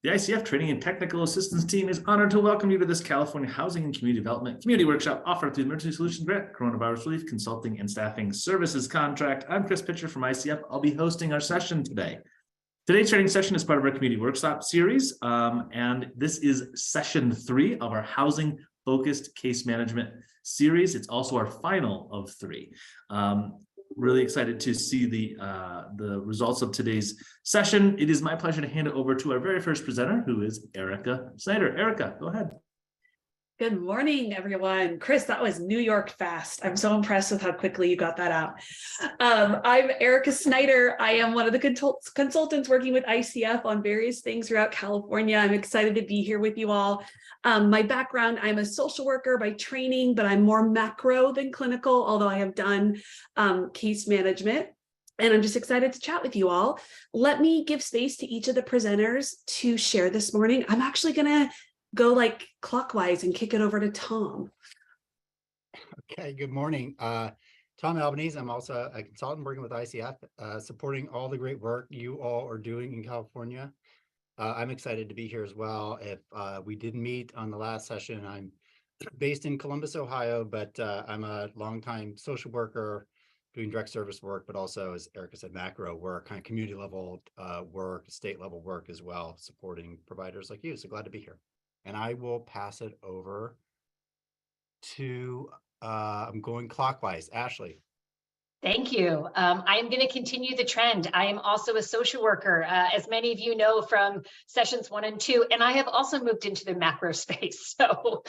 The ICF Training and Technical Assistance Team is honored to welcome you to this California Housing and Community Development Community Workshop offered through the Emergency Solutions Grant, Coronavirus Relief Consulting and Staffing Services Contract. I'm Chris Pitcher from ICF. I'll be hosting our session today. Today's training session is part of our Community Workshop series, and this is session 3 of our Housing Focused Case Management series. It's also our final of 3. Really excited to see the results of today's session. It is my pleasure to hand it over to our very first presenter, who is Erica Snyder. Erica, go ahead. Good morning, everyone. Chris, that was New York fast. I'm so impressed with how quickly you got that out. I'm Erica Snyder. I am one of the consultants working with ICF on various things throughout California. I'm excited to be here with you all. My background, I'm a social worker by training, but I'm more macro than clinical, although I have done case management. And I'm just excited to chat with you all. Let me give space to each of the presenters to share this morning. I'm actually going to go like clockwise and kick it over to Tom. Okay, good morning. Tom Albanese. I'm also a consultant working with ICF, supporting all the great work you all are doing in California. I'm excited to be here as well. If we didn't meet on the last session, I'm based in Columbus, Ohio, but I'm a longtime social worker doing direct service work, but also, as Erica said, macro work, kind of community level work, state level work as well, supporting providers like you. So glad to be here. And I will pass it over to, I'm going clockwise, Ashley. Thank you. I am going to continue the trend. I am also a social worker, as many of you know from sessions 1 and 2, and I have also moved into the macro space. So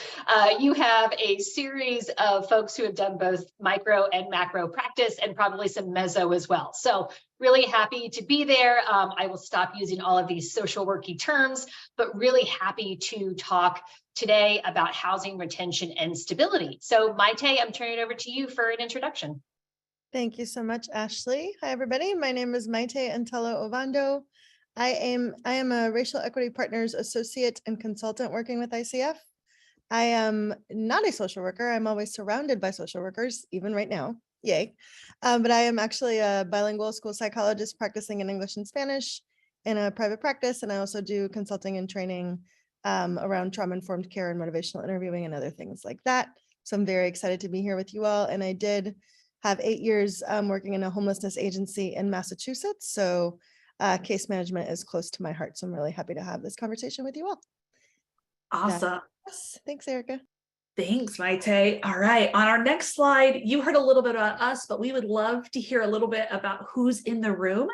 you have a series of folks who have done both micro and macro practice and probably some meso as well. So really happy to be there. I will stop using all of these social worky terms, but really happy to talk today about housing retention and stability. So Maite, I'm turning it over to you for an introduction. Thank you so much, Ashley. Hi, everybody. My name is Maite Antelo Ovando. I am a Racial Equity Partners Associate and Consultant working with ICF. I am not a social worker. I'm always surrounded by social workers, even right now. Yay. But I am actually a bilingual school psychologist practicing in English and Spanish in a private practice. And I also do consulting and training around trauma-informed care and motivational interviewing and other things like that. So I'm very excited to be here with you all. And I did have 8 years working in a homelessness agency in Massachusetts. So case management is close to my heart. So I'm really happy to have this conversation with you all. Awesome. Thanks, Erica. Thanks, Maite. All right, on our next slide, you heard a little bit about us, but we would love to hear a little bit about who's in the room.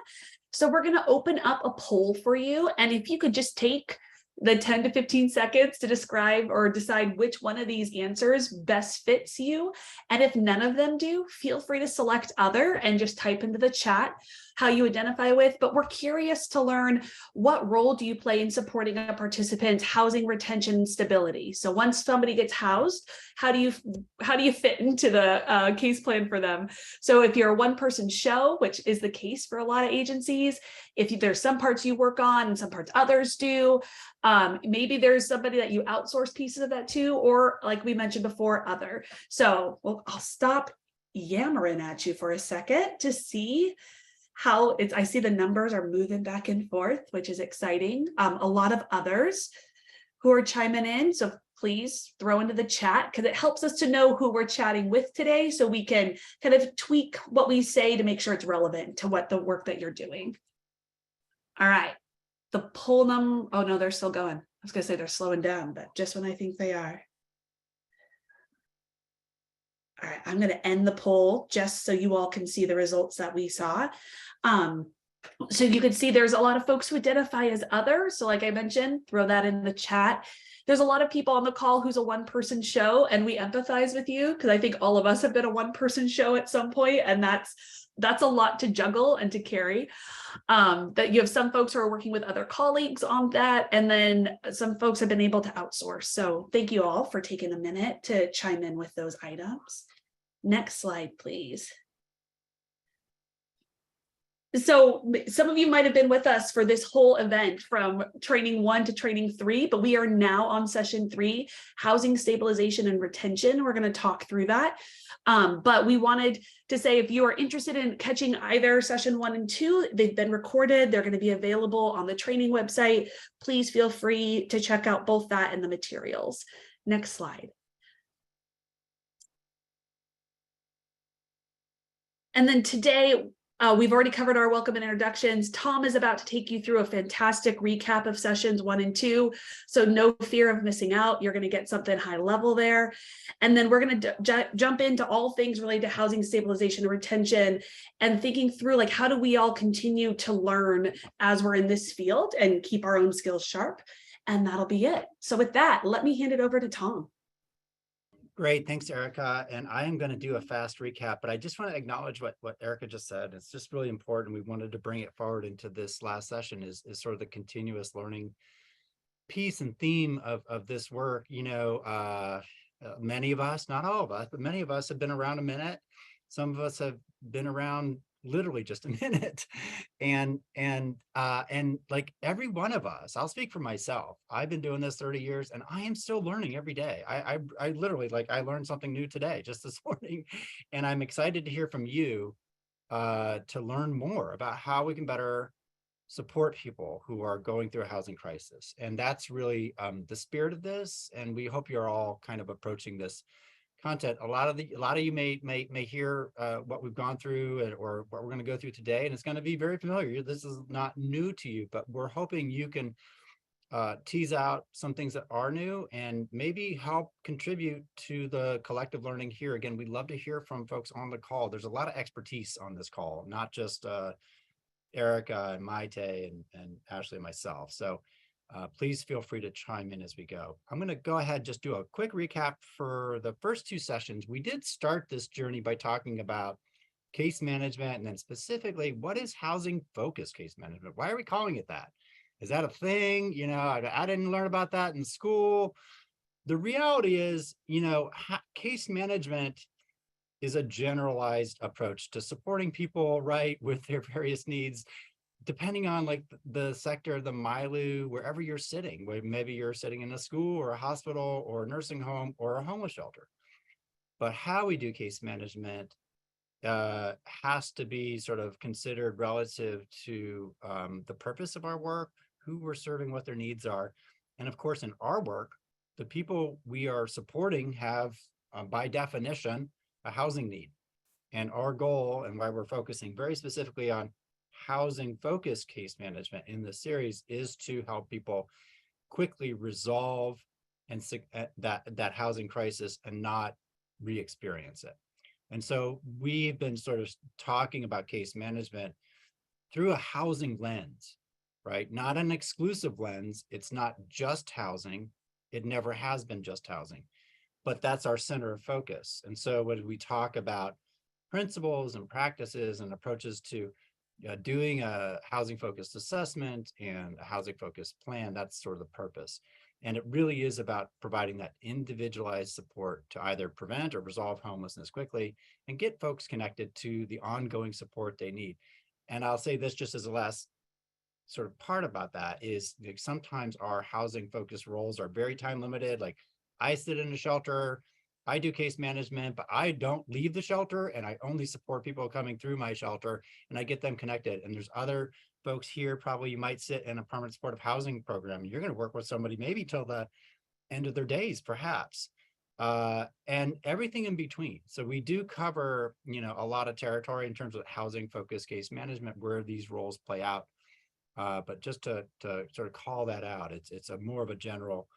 So we're going to open up a poll for you. And if you could just take the 10 to 15 seconds to describe or decide which one of these answers best fits you. And if none of them do, feel free to select other and just type into the chat how you identify with. But we're curious to learn, what role do you play in supporting a participant's housing retention and stability? So once somebody gets housed, how do you fit into the case plan for them? So if you're a one-person show, which is the case for a lot of agencies, if there's some parts you work on and some parts others do, maybe there's somebody that you outsource pieces of that to, or like we mentioned before, other. So I'll stop yammering at you for a second to see how I see the numbers are moving back and forth, which is exciting. A lot of others who are chiming in. So please throw into the chat, because it helps us to know who we're chatting with today, so we can kind of tweak what we say to make sure it's relevant to what the work that you're doing. All right. The poll number, oh no, they're still going. I was gonna say they're slowing down, but just when I think they are. All right, I'm gonna end the poll just so you all can see the results that we saw. So you can see there's a lot of folks who identify as other. So like I mentioned, throw that in the chat. There's a lot of people on the call who's a one-person show, and we empathize with you, because I think all of us have been a one-person show at some point, and that's a lot to juggle and to carry. That you have some folks who are working with other colleagues on that, and then some folks have been able to outsource. So thank you all for taking a minute to chime in with those items. Next slide, please. So some of you might have been with us for this whole event from training 1 to training 3, but we are now on session 3, housing stabilization and retention. We're going to talk through that. But we wanted to say, if you are interested in catching either session 1 and 2, they've been recorded. They're going to be available on the training website. Please feel free to check out both that and the materials. Next slide. And then today, we've already covered our welcome and introductions. Tom is about to take you through a fantastic recap of sessions 1 and 2. So no fear of missing out. You're going to get something high level there. And then we're going to jump into all things related to housing stabilization and retention and thinking through, like, how do we all continue to learn as we're in this field and keep our own skills sharp? And that'll be it. So with that, let me hand it over to Tom. Great, thanks, Erica. And I am going to do a fast recap, but I just want to acknowledge what Erica just said. It's just really important. We wanted to bring it forward into this last session is sort of the continuous learning piece and theme of this work. You know, many of us, not all of us, but many of us have been around a minute. Some of us have been around literally just a minute, and like every one of us, I'll speak for myself. I've been doing this 30 years and I am still learning every day. I literally, like, I learned something new today, just this morning, and I'm excited to hear from you to learn more about how we can better support people who are going through a housing crisis. And that's really the spirit of this. And we hope you're all kind of approaching this content. A lot of you may hear what we've gone through or what we're going to go through today, and it's going to be very familiar. This is not new to you, but we're hoping you can tease out some things that are new and maybe help contribute to the collective learning here. Again, we'd love to hear from folks on the call. There's a lot of expertise on this call, not just Erica and Maite and Ashley and myself. So please feel free to chime in as we go. I'm going to go ahead and just do a quick recap for the first 2 sessions. We did start this journey by talking about case management, and then specifically, what is housing focused case management? Why are we calling it that? Is that a thing? You know, I didn't learn about that in school. The reality is, you know, case management is a generalized approach to supporting people, right, with their various needs, depending on like the sector, the milieu, wherever you're sitting, where maybe you're sitting in a school or a hospital or a nursing home or a homeless shelter. But how we do case management has to be sort of considered relative to the purpose of our work, who we're serving, what their needs are. And of course, in our work, the people we are supporting have, by definition, a housing need. And our goal, and why we're focusing very specifically on housing focused case management in this series, is to help people quickly resolve and that housing crisis and not re-experience it. And so we've been sort of talking about case management through a housing lens, right? Not an exclusive lens. It's not just housing. It never has been just housing, but that's our center of focus. And so when we talk about principles and practices and approaches to doing a housing focused assessment and a housing focused plan, that's sort of the purpose. And it really is about providing that individualized support to either prevent or resolve homelessness quickly and get folks connected to the ongoing support they need. And I'll say this just as a last sort of part about that is, like, sometimes our housing focused roles are very time limited. Like, I sit in a shelter, I do case management, but I don't leave the shelter, and I only support people coming through my shelter, and I get them connected. And there's other folks here, probably you might sit in a permanent supportive housing program. You're going to work with somebody maybe till the end of their days, perhaps, and everything in between. So we do cover, you know, a lot of territory in terms of housing focused case management, where these roles play out. But just to sort of call that out, it's a more of a general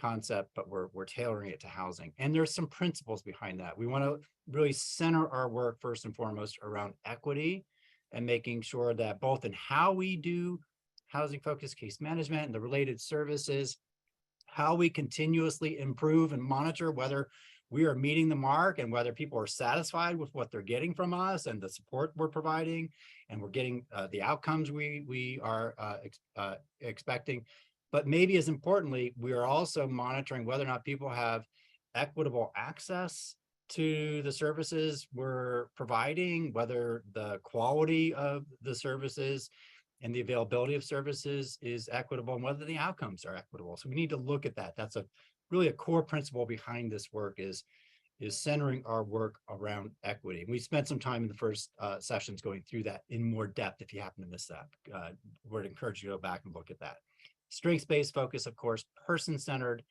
concept, but we're tailoring it to housing. And there's some principles behind that. We want to really center our work first and foremost around equity and making sure that both in how we do housing focused case management and the related services, how we continuously improve and monitor whether we are meeting the mark and whether people are satisfied with what they're getting from us and the support we're providing, and we're getting the outcomes we are expecting. But maybe as importantly, we are also monitoring whether or not people have equitable access to the services we're providing, whether the quality of the services and the availability of services is equitable, and whether the outcomes are equitable. So we need to look at that. That's really a core principle behind this work is centering our work around equity. And we spent some time in the first sessions going through that in more depth. If you happen to miss that, would encourage you to go back and look at that. Strengths-based focus, of course, person-centered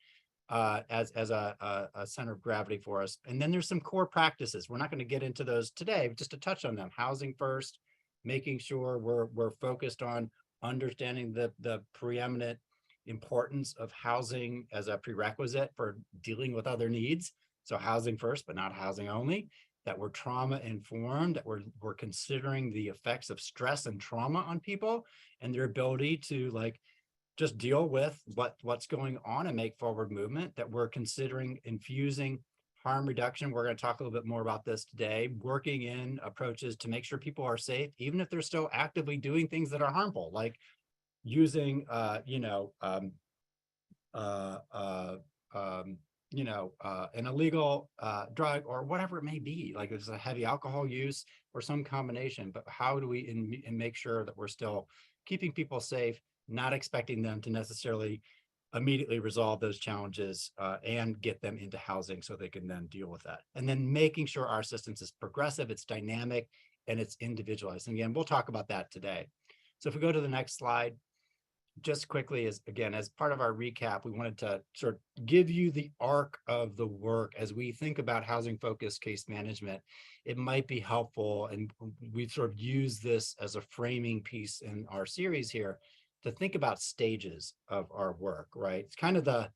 as a center of gravity for us. And then there's some core practices. We're not going to get into those today, but just to touch on them. Housing first, making sure we're focused on understanding the preeminent importance of housing as a prerequisite for dealing with other needs. So housing first, but not housing only, that we're trauma informed, that we're considering the effects of stress and trauma on people and their ability to like just deal with what's going on and make forward movement, that we're considering infusing harm reduction. We're going to talk a little bit more about this today, working in approaches to make sure people are safe, even if they're still actively doing things that are harmful, like using, an illegal drug or whatever it may be, like it's a heavy alcohol use or some combination. But how do we make sure that we're still keeping people safe, not expecting them to necessarily immediately resolve those challenges and get them into housing so they can then deal with that. And then making sure our assistance is progressive, it's dynamic, and it's individualized. And again, we'll talk about that today. So if we go to the next slide, just quickly, as part of our recap, we wanted to sort of give you the arc of the work as we think about housing focused case management. It might be helpful, and we've sort of used this as a framing piece in our series here to think about stages of our work, right? It's kind of I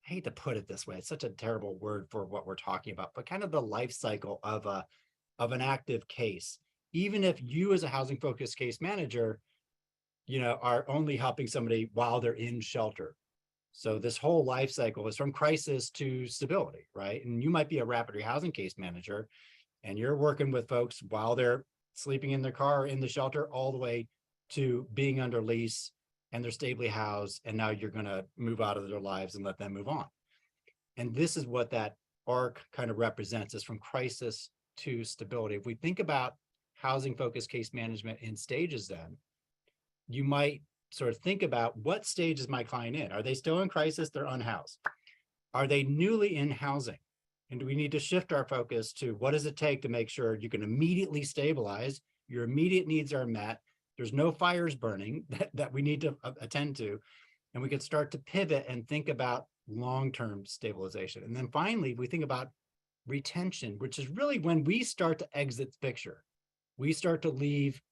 hate to put it this way, it's such a terrible word for what we're talking about, but kind of the life cycle of an active case. Even if you as a housing focused case manager are only helping somebody while they're in shelter. So this whole life cycle is from crisis to stability, right? And you might be a rapid rehousing case manager and you're working with folks while they're sleeping in their car or in the shelter, all the way to being under lease and they're stably housed. And now you're going to move out of their lives and let them move on. And this is what that arc kind of represents, is from crisis to stability. If we think about housing focused case management in stages, then you might sort of think about, what stage is my client in? Are they still in crisis? They're unhoused. Are they newly in housing? And do we need to shift our focus to what does it take to make sure you can immediately stabilize, your immediate needs are met, there's no fires burning that we need to attend to, and we can start to pivot and think about long-term stabilization. And then finally, we think about retention, which is really when we start to exit the picture. We start to leave,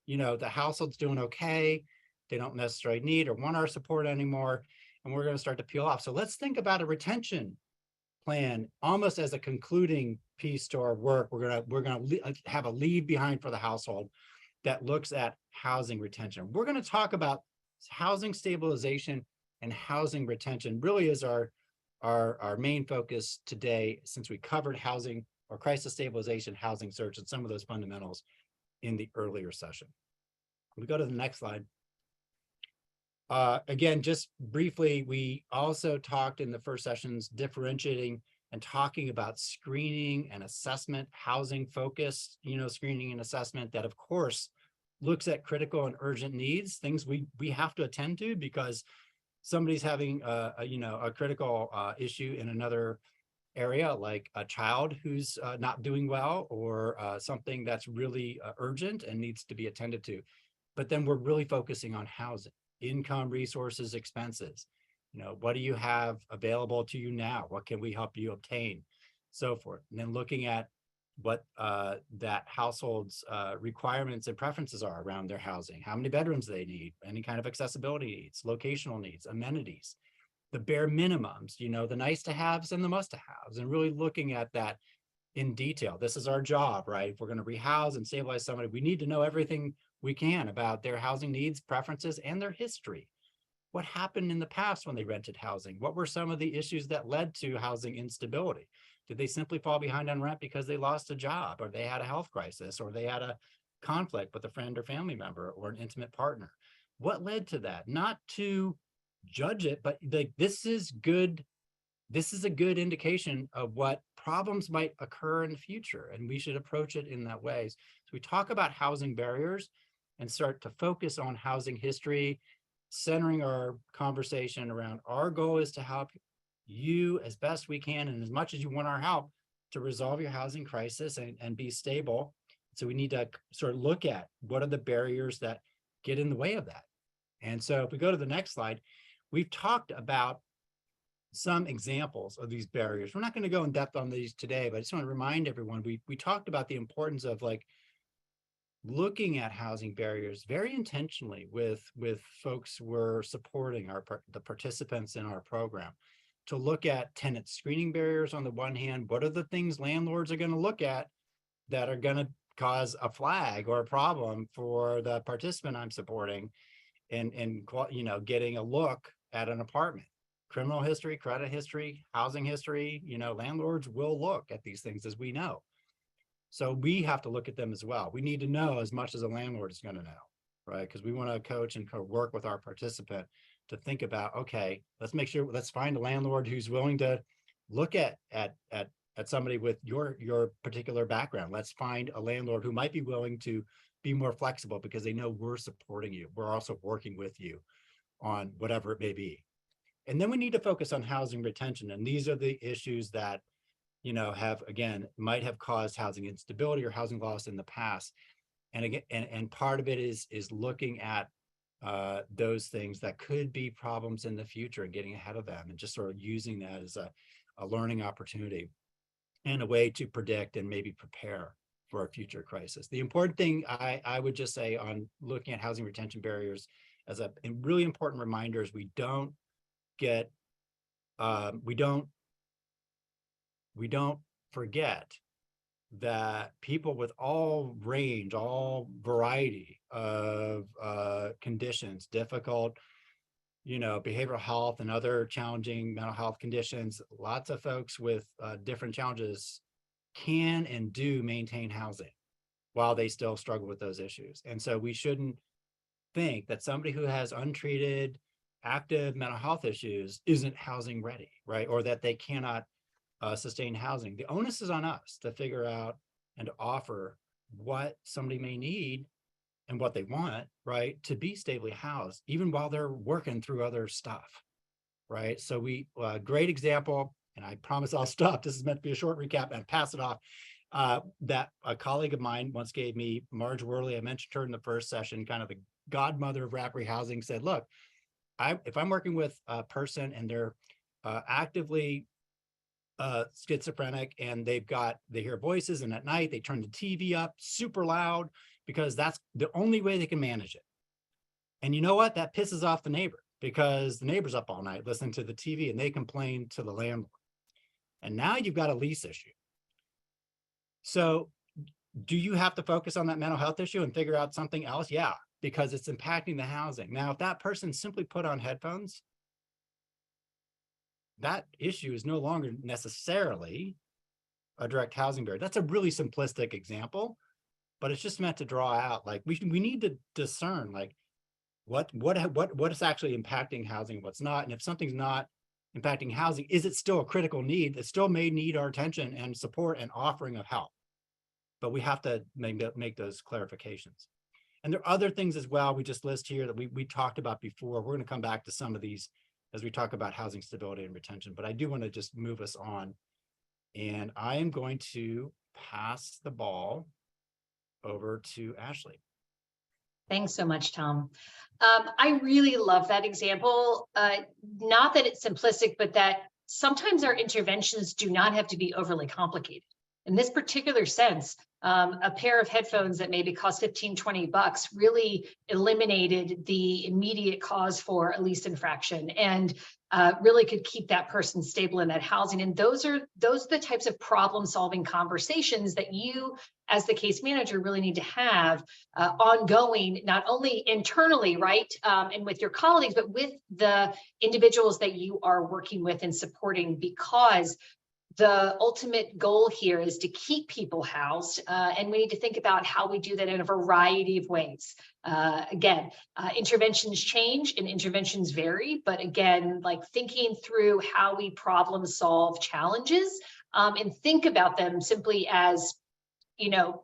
the household's doing okay, they don't necessarily need or want our support anymore, and we're going to start to peel off. So let's think about a retention plan almost as a concluding piece to our work. We're going to have a leave behind for the household that looks at housing retention. We're going to talk about housing stabilization and housing retention really is our main focus today, since we covered housing or crisis stabilization, housing search, and some of those fundamentals in the earlier session. We go to the next slide. Again, just briefly, we also talked in the first sessions differentiating and talking about screening and assessment, housing focused, screening and assessment that of course looks at critical and urgent needs, things we have to attend to because somebody's having a critical issue in another area, like a child who's not doing well, or something that's really urgent and needs to be attended to. But then we're really focusing on housing, income, resources, expenses. What do you have available to you now? What can we help you obtain? So forth. And then looking at what that household's requirements and preferences are around their housing, how many bedrooms they need, any kind of accessibility needs, locational needs, amenities, the bare minimums, the nice to haves and the must to haves, and really looking at that in detail. This is our job, right? If we're going to rehouse and stabilize somebody, we need to know everything we can about their housing needs, preferences, and their history. What happened in the past when they rented housing? What were some of the issues that led to housing instability? Did they simply fall behind on rent because they lost a job, or they had a health crisis, or they had a conflict with a friend or family member or an intimate partner? What led to that? Not to judge it, but like, this is a good indication of what problems might occur in the future, and we should approach it in that way. So we talk about housing barriers and start to focus on housing history, centering our conversation around our goal is to help you as best we can, and as much as you want our help, to resolve your housing crisis and be stable. So we need to sort of look at what are the barriers that get in the way of that. And so if we go to the next slide, we've talked about some examples of these barriers. We're not going to go in depth on these today, but I just want to remind everyone, we talked about the importance of like looking at housing barriers very intentionally with folks we're supporting, the participants in our program, to look at tenant screening barriers on the one hand. What are the things landlords are going to look at that are going to cause a flag or a problem for the participant I'm supporting, and you know, getting a look at an apartment? Criminal history, credit history, housing history, you know, landlords will look at these things, as we know. So we have to look at them as well. We need to know as much as a landlord is going to know, right? Because we want to coach and work with our participant to think about, okay, let's make sure, let's find a landlord who's willing to look at somebody with your particular background. Let's find a landlord who might be willing to be more flexible because they know we're supporting you. We're also working with you on whatever it may be. And then we need to focus on housing retention. And these are the issues that, you know, have, again, might have caused housing instability or housing loss in the past. And again, and part of it is looking at those things that could be problems in the future and getting ahead of them, and just sort of using that as a learning opportunity and a way to predict and maybe prepare for a future crisis. The important thing I would just say on looking at housing retention barriers as a really important reminder is we don't forget that people with all range, all variety of conditions, difficult, you know, behavioral health and other challenging mental health conditions, lots of folks with different challenges can and do maintain housing while they still struggle with those issues. And so we shouldn't think that somebody who has untreated active mental health issues isn't housing ready, right? Or that they cannot sustain housing. The onus is on us to figure out and to offer what somebody may need and what they want, right, to be stably housed, even while they're working through other stuff, right? So we, great example, and I promise I'll stop. This is meant to be a short recap and pass it off. That a colleague of mine once gave me, Marge Worley, I mentioned her in the first session, kind of the godmother of rapid housing, said, look, if I'm working with a person and they're actively schizophrenic and they hear voices, and at night they turn the TV up super loud because that's the only way they can manage it. And you know what? That pisses off the neighbor because the neighbor's up all night listening to the TV and they complain to the landlord. And now you've got a lease issue. So do you have to focus on that mental health issue and figure out something else? Yeah, because it's impacting the housing. Now, if that person simply put on headphones, that issue is no longer necessarily a direct housing barrier. That's a really simplistic example, but it's just meant to draw out, like, we need to discern, like, what is actually impacting housing, what's not. And if something's not impacting housing, is it still a critical need? It still may need our attention and support and offering of help, but we have to make those clarifications. And there are other things as well we just list here that we talked about before. We're going to come back to some of these as we talk about housing stability and retention, but I do want to just move us on. And I am going to pass the ball over to Ashley. Thanks so much, Tom. I really love that example. Not that it's simplistic, but that sometimes our interventions do not have to be overly complicated. In this particular sense, a pair of headphones that maybe cost 15, 20 bucks really eliminated the immediate cause for a lease infraction and really could keep that person stable in that housing. And those are the types of problem solving conversations that you, as the case manager, really need to have ongoing, not only internally, right, and with your colleagues, but with the individuals that you are working with and supporting, because the ultimate goal here is to keep people housed, and we need to think about how we do that in a variety of ways. Again, interventions change and interventions vary, but again, like thinking through how we problem solve challenges and think about them simply as,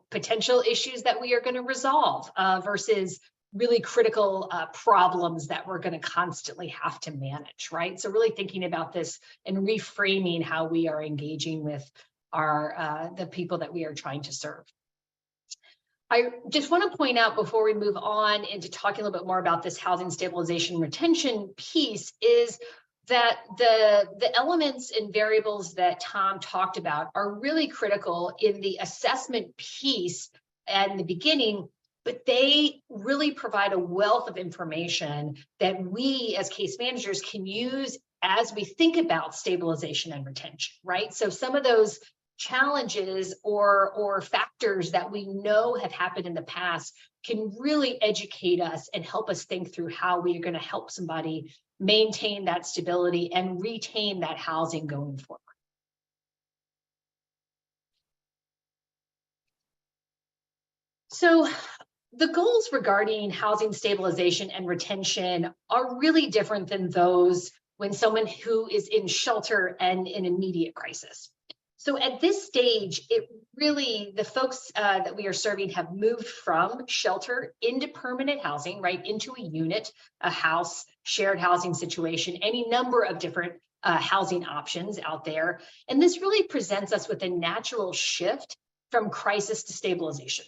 potential issues that we are going to resolve versus really critical problems that we're going to constantly have to manage, right? So really thinking about this and reframing how we are engaging with the people that we are trying to serve. I just want to point out before we move on into talking a little bit more about this housing stabilization retention piece is that the elements and variables that Tom talked about are really critical in the assessment piece at the beginning, but they really provide a wealth of information that we as case managers can use as we think about stabilization and retention, right? So some of those challenges or factors that we know have happened in the past can really educate us and help us think through how we are going to help somebody maintain that stability and retain that housing going forward. So the goals regarding housing stabilization and retention are really different than those when someone who is in shelter and in immediate crisis. So at this stage, the folks that we are serving have moved from shelter into permanent housing, right, into a unit, a house, shared housing situation, any number of different housing options out there. And this really presents us with a natural shift from crisis to stabilization.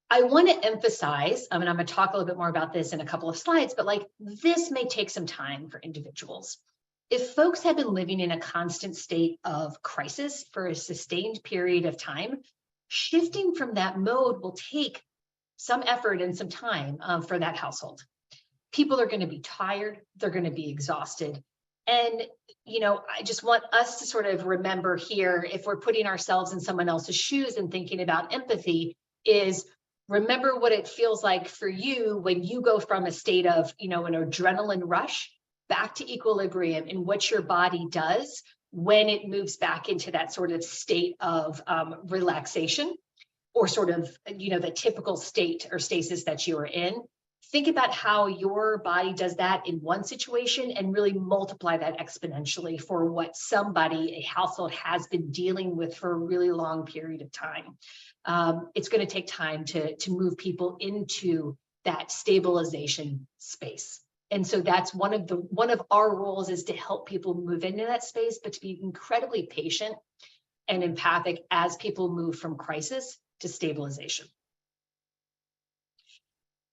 I want to emphasize, and I'm going to talk a little bit more about this in a couple of slides, but this may take some time for individuals. If folks have been living in a constant state of crisis for a sustained period of time, shifting from that mode will take some effort and some time for that household. People are going to be tired, they're going to be exhausted. And, I just want us to sort of remember here, if we're putting ourselves in someone else's shoes and thinking about empathy, is remember what it feels like for you when you go from a state of, an adrenaline rush back to equilibrium, and what your body does when it moves back into that sort of state of relaxation, or sort of, the typical state or stasis that you are in. Think about how your body does that in one situation and really multiply that exponentially for what a household has been dealing with for a really long period of time. It's going to take time to move people into that stabilization space. And so that's one of our roles, is to help people move into that space, but to be incredibly patient and empathic as people move from crisis to stabilization.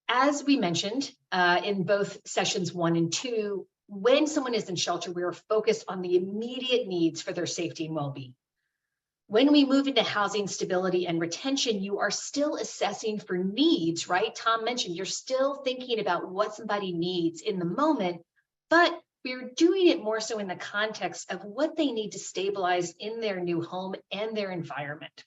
As we mentioned in both sessions 1 and 2, when someone is in shelter, we are focused on the immediate needs for their safety and well-being. When we move into housing stability and retention, you are still assessing for needs, right? Tom mentioned you're still thinking about what somebody needs in the moment, but we're doing it more so in the context of what they need to stabilize in their new home and their environment.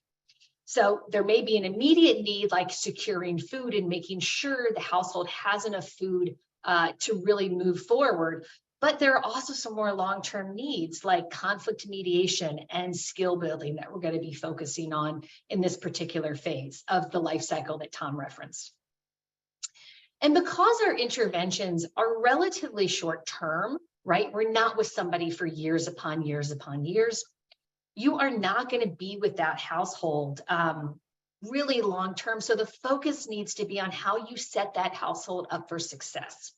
So there may be an immediate need like securing food and making sure the household has enough food to really move forward. But there are also some more long-term needs like conflict mediation and skill building that we're going to be focusing on in this particular phase of the life cycle that Tom referenced. And because our interventions are relatively short-term, right? We're not with somebody for years upon years upon years. You are not going to be with that household really long-term. So the focus needs to be on how you set that household up for success.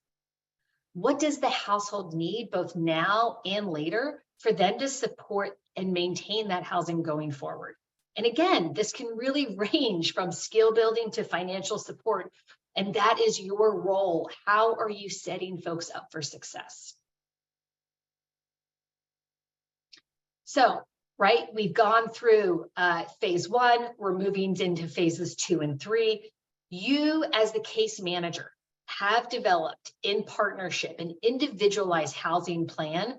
What does the household need both now and later for them to support and maintain that housing going forward? And again, this can really range from skill building to financial support. And that is your role. How are you setting folks up for success? So, right, we've gone through phase 1, we're moving into phases 2 and 3. You as the case manager have developed in partnership an individualized housing plan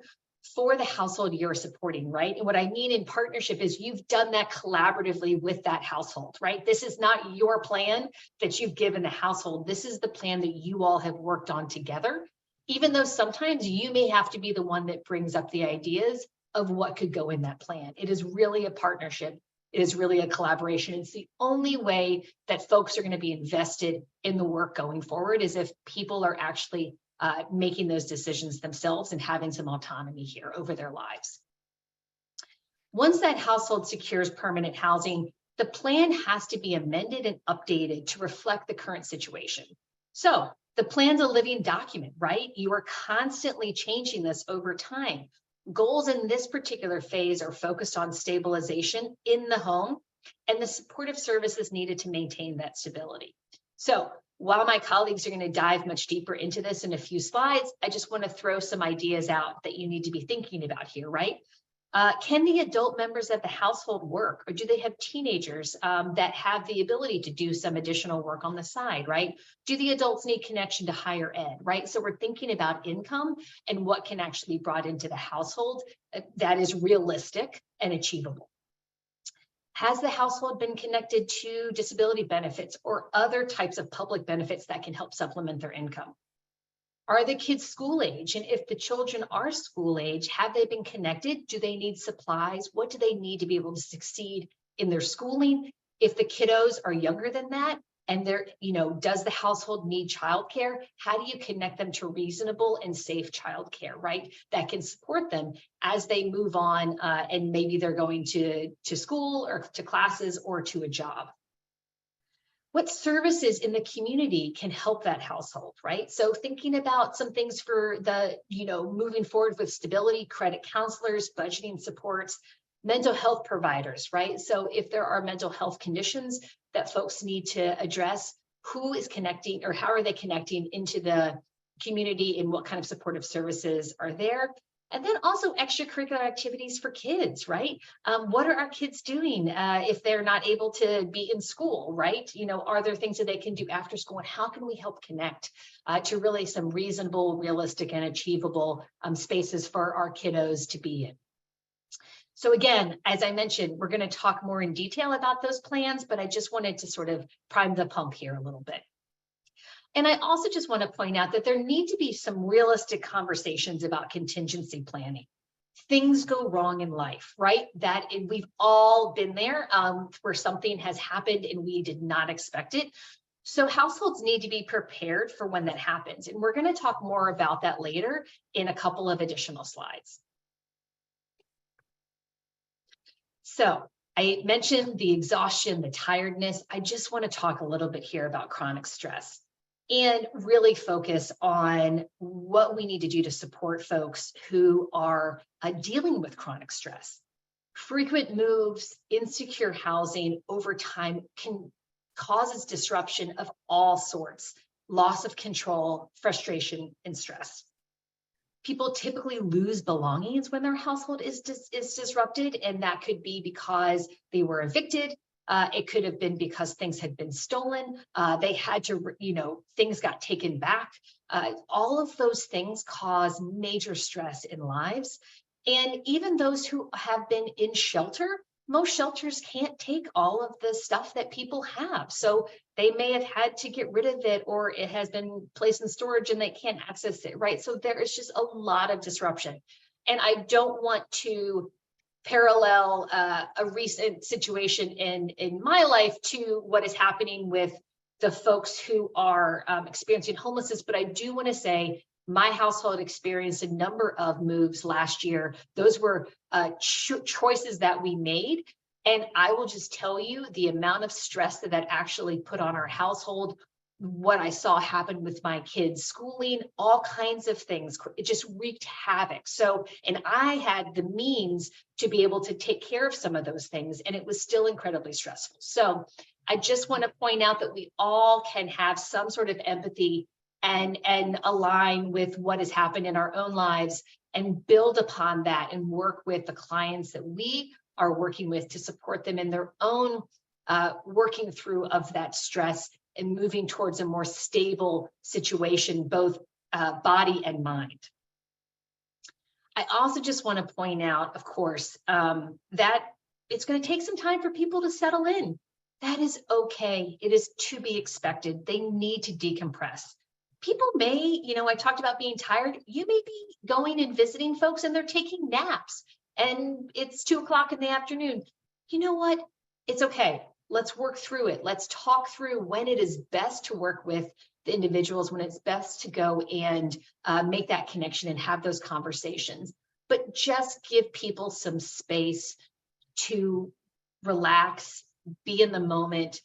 for the household you're supporting, right? And what I mean in partnership is you've done that collaboratively with that household, right? This is not your plan that you've given the household. This is the plan that you all have worked on together, even though sometimes you may have to be the one that brings up the ideas of what could go in that plan. It is really a partnership. It is really a collaboration. It's the only way that folks are going to be invested in the work going forward, is if people are actually making those decisions themselves and having some autonomy here over their lives. Once that household secures permanent housing, the plan has to be amended and updated to reflect the current situation. So the plan's a living document, right? You are constantly changing this over time. Goals in this particular phase are focused on stabilization in the home and the supportive services needed to maintain that stability. So while my colleagues are going to dive much deeper into this in a few slides, I just want to throw some ideas out that you need to be thinking about here, right? Can the adult members of the household work, or do they have teenagers that have the ability to do some additional work on the side, right? Do the adults need connection to higher ed, right? So we're thinking about income and what can actually be brought into the household that is realistic and achievable. Has the household been connected to disability benefits or other types of public benefits that can help supplement their income? Are the kids school age? And if the children are school age, have they been connected? Do they need supplies? What do they need to be able to succeed in their schooling? If the kiddos are younger than that, and they're, does the household need childcare? How do you connect them to reasonable and safe childcare, right? That can support them as they move on and maybe they're going to school or to classes or to a job. What services in the community can help that household, right? So thinking about some things for the, moving forward with stability, credit counselors, budgeting supports, mental health providers, right? So if there are mental health conditions that folks need to address, who is connecting or how are they connecting into the community and what kind of supportive services are there? And then also extracurricular activities for kids, right? What are our kids doing if they're not able to be in school, right? Are there things that they can do after school, and how can we help connect to really some reasonable, realistic, and achievable spaces for our kiddos to be in? So again, as I mentioned, we're going to talk more in detail about those plans, but I just wanted to sort of prime the pump here a little bit. And I also just want to point out that there need to be some realistic conversations about contingency planning. Things go wrong in life, right? We've all been there where something has happened and we did not expect it. So households need to be prepared for when that happens. And we're going to talk more about that later in a couple of additional slides. So I mentioned the exhaustion, the tiredness. I just want to talk a little bit here about chronic stress and really focus on what we need to do to support folks who are dealing with chronic stress. Frequent moves, insecure housing over time causes disruption of all sorts, loss of control, frustration, and stress. People typically lose belongings when their household is disrupted, and that could be because they were evicted. It could have been because things had been stolen. They had to, things got taken back. All of those things cause major stress in lives. And even those who have been in shelter, most shelters can't take all of the stuff that people have. So they may have had to get rid of it, or it has been placed in storage and they can't access it, right? So there is just a lot of disruption. And I don't want to parallel a recent situation in my life to what is happening with the folks who are experiencing homelessness, but I do want to say my household experienced a number of moves last year. Those were choices that we made. And I will just tell you the amount of stress that actually put on our household, what I saw happen with my kids' schooling, all kinds of things. It just wreaked havoc. So, and I had the means to be able to take care of some of those things, and it was still incredibly stressful. So I just want to point out that we all can have some sort of empathy and align with what has happened in our own lives and build upon that and work with the clients that we are working with to support them in their own working through of that stress and moving towards a more stable situation, both body and mind. I also just want to point out, of course, that it's going to take some time for people to settle in. That is okay. It is to be expected. They need to decompress. People may, I talked about being tired. You may be going and visiting folks and they're taking naps and it's 2 o'clock in the afternoon. You know what? It's okay. Let's work through it. Let's talk through when it is best to work with the individuals, when it's best to go and make that connection and have those conversations. But just give people some space to relax, be in the moment,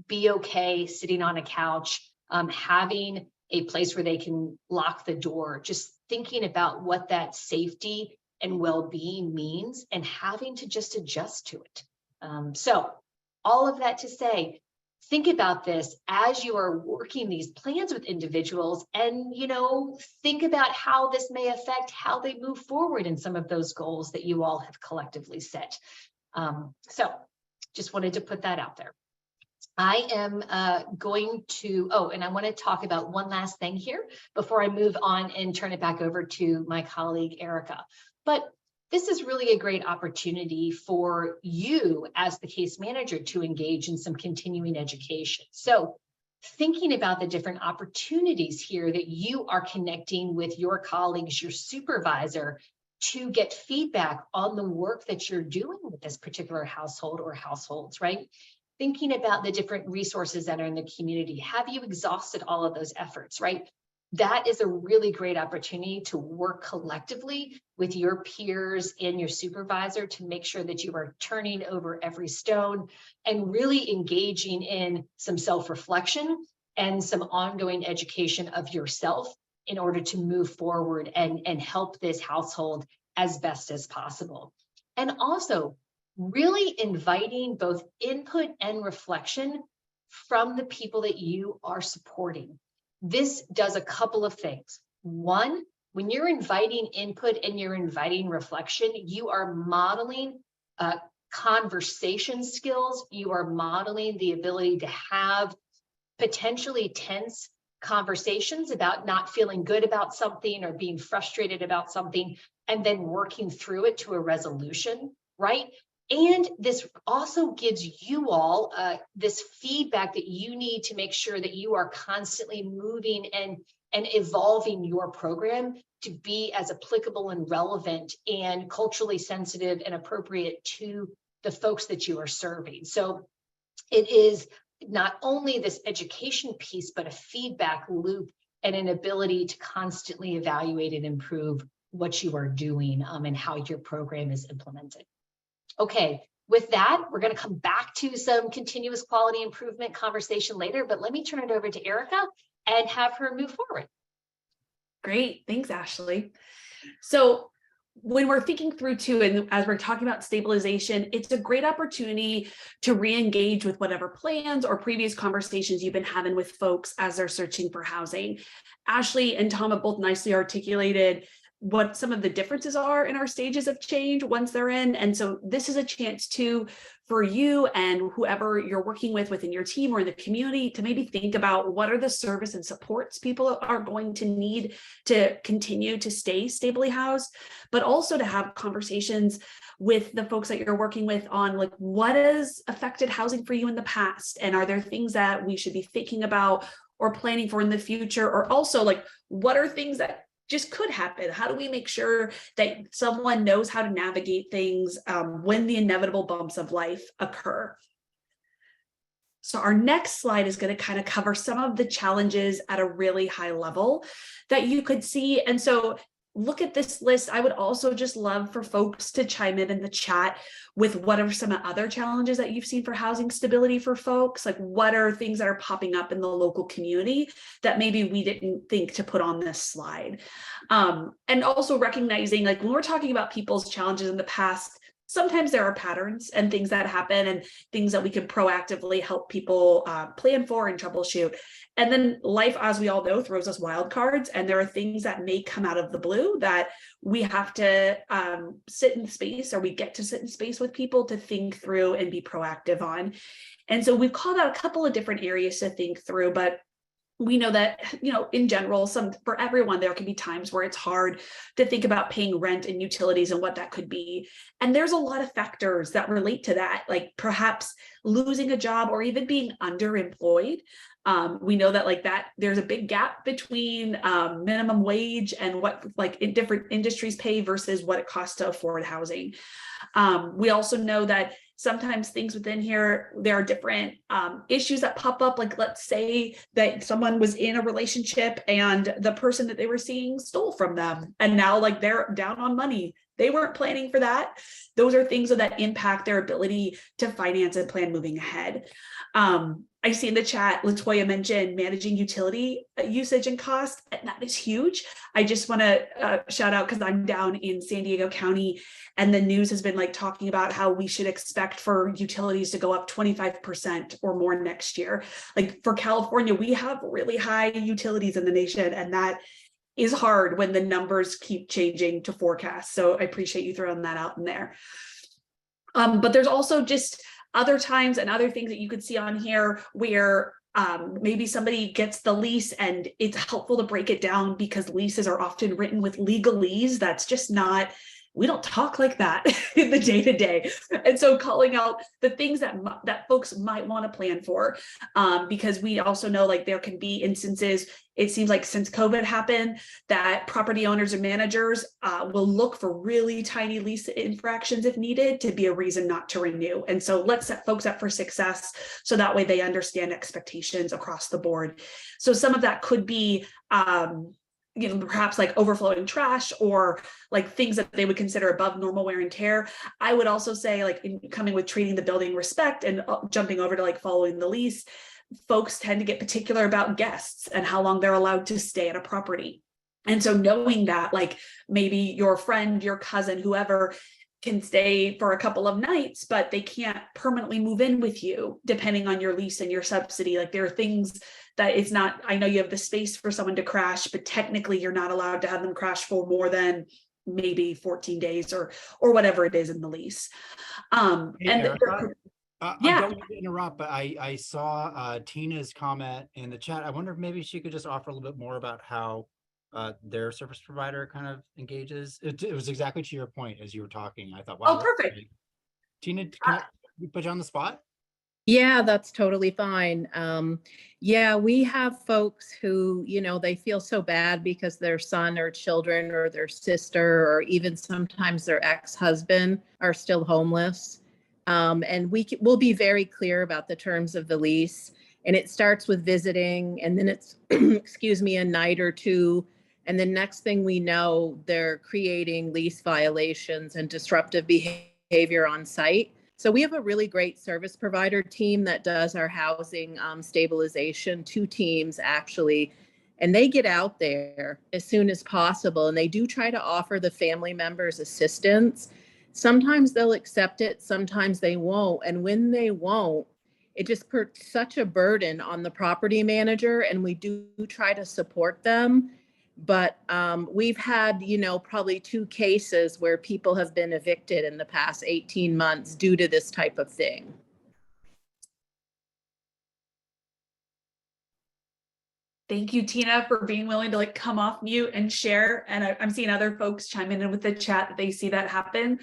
be okay sitting on a couch, having a place where they can lock the door, just thinking about what that safety and well-being means and having to just adjust to it. So all of that to say, think about this as you are working these plans with individuals, and think about how this may affect how they move forward in some of those goals that you all have collectively set. So just wanted to put that out there. I am going to, and I want to talk about one last thing here before I move on and turn it back over to my colleague, Erica. But this is really a great opportunity for you as the case manager to engage in some continuing education. So thinking about the different opportunities here that you are connecting with your colleagues, your supervisor, to get feedback on the work that you're doing with this particular household or households, right? Thinking about the different resources that are in the community. Have you exhausted all of those efforts, right? That is a really great opportunity to work collectively with your peers and your supervisor to make sure that you are turning over every stone and really engaging in some self-reflection and some ongoing education of yourself in order to move forward and help this household as best as possible. And also really inviting both input and reflection from the people that you are supporting. This does a couple of things. One, when you're inviting input and you're inviting reflection, you are modeling conversation skills. You are modeling the ability to have potentially tense conversations about not feeling good about something or being frustrated about something, and then working through it to a resolution, right? And this also gives you all this feedback that you need to make sure that you are constantly moving and evolving your program to be as applicable and relevant and culturally sensitive and appropriate to the folks that you are serving. So it is not only this education piece, but a feedback loop and an ability to constantly evaluate and improve what you are doing and how your program is implemented. Okay, with that, we're going to come back to some continuous quality improvement conversation later, but let me turn it over to Erica and have her move forward. Great, thanks, Ashley. So when we're thinking through too, and as we're talking about stabilization, it's a great opportunity to re-engage with whatever plans or previous conversations you've been having with folks as they're searching for housing. Ashley and Tom have both nicely articulated what some of the differences are in our stages of change once they're in. And so this is a chance to, for you and whoever you're working with within your team or in the community, to maybe think about what are the service and supports people are going to need to continue to stay stably housed, but also to have conversations with the folks that you're working with on like what has affected housing for you in the past, and are there things that we should be thinking about or planning for in the future, or also like what are things that just could happen? How do we make sure that someone knows how to navigate things when the inevitable bumps of life occur? So our next slide is going to kind of cover some of the challenges at a really high level that you could see. And so look at this list. I would also just love for folks to chime in the chat with what are some other challenges that you've seen for housing stability for folks. Like what are things that are popping up in the local community that maybe we didn't think to put on this slide. And also recognizing like when we're talking about people's challenges in the past, sometimes there are patterns and things that happen and things that we can proactively help people plan for and troubleshoot. And then life, as we all know, throws us wild cards, and there are things that may come out of the blue that we have to sit in space, or we get to sit in space with people to think through and be proactive on. And so we've called out a couple of different areas to think through, but we know that, in general, for everyone, there can be times where it's hard to think about paying rent and utilities and what that could be. And there's a lot of factors that relate to that, like perhaps losing a job or even being underemployed. We know that that there's a big gap between minimum wage and what in different industries pay versus what it costs to afford housing. We also know that sometimes things within here, there are different issues that pop up. Like let's say that someone was in a relationship and the person that they were seeing stole from them, and now they're down on money they weren't planning for that. Those are things that impact their ability to finance and plan moving ahead. I see in the chat, Latoya mentioned managing utility usage and cost, and that is huge. I just want to shout out, because I'm down in San Diego County, and the news has been like talking about how we should expect for utilities to go up 25% or more next year. Like for California, we have really high utilities in the nation, and that is hard when the numbers keep changing to forecast. So I appreciate you throwing that out in there. But there's also just other times and other things that you could see on here where maybe somebody gets the lease, and it's helpful to break it down, because leases are often written with legalese. That's just not, we don't talk like that in the day-to-day. And so calling out the things that folks might want to plan for, because we also know like there can be instances, it seems like since COVID happened, that property owners and managers will look for really tiny lease infractions if needed to be a reason not to renew. And so let's set folks up for success, so that way they understand expectations across the board. So some of that could be perhaps like overflowing trash, or like things that they would consider above normal wear and tear. I would also say, like, in coming with treating the building respect and jumping over to like following the lease, folks tend to get particular about guests and how long they're allowed to stay at a property. And so knowing that, like, maybe your friend, your cousin, whoever can stay for a couple of nights, but they can't permanently move in with you depending on your lease and your subsidy. Like, there are things that it's not, I know you have the space for someone to crash, but technically you're not allowed to have them crash for more than maybe 14 days or whatever it is in the lease. Hey, And Erica, I yeah. don't want to interrupt, but I saw Tina's comment in the chat. I wonder if maybe she could just offer a little bit more about how their service provider kind of engages. It was exactly to your point as you were talking. I thought, wow. Oh, perfect. Great. Tina, can I put you on the spot? Yeah, that's totally fine. Yeah, we have folks who, they feel so bad because their son or children or their sister or even sometimes their ex-husband are still homeless. And we'll be very clear about the terms of the lease. And it starts with visiting, and then it's, excuse me, a night or two. And the next thing we know, they're creating lease violations and disruptive behavior on site. So we have a really great service provider team that does our housing stabilization, 2 teams actually, and they get out there as soon as possible, and they do try to offer the family members assistance. Sometimes they'll accept it, sometimes they won't, and when they won't, it just puts such a burden on the property manager, and we do try to support them. But we've had, probably 2 cases where people have been evicted in the past 18 months due to this type of thing. Thank you, Tina, for being willing to come off mute and share. And I'm seeing other folks chiming in with the chat that they see that happen.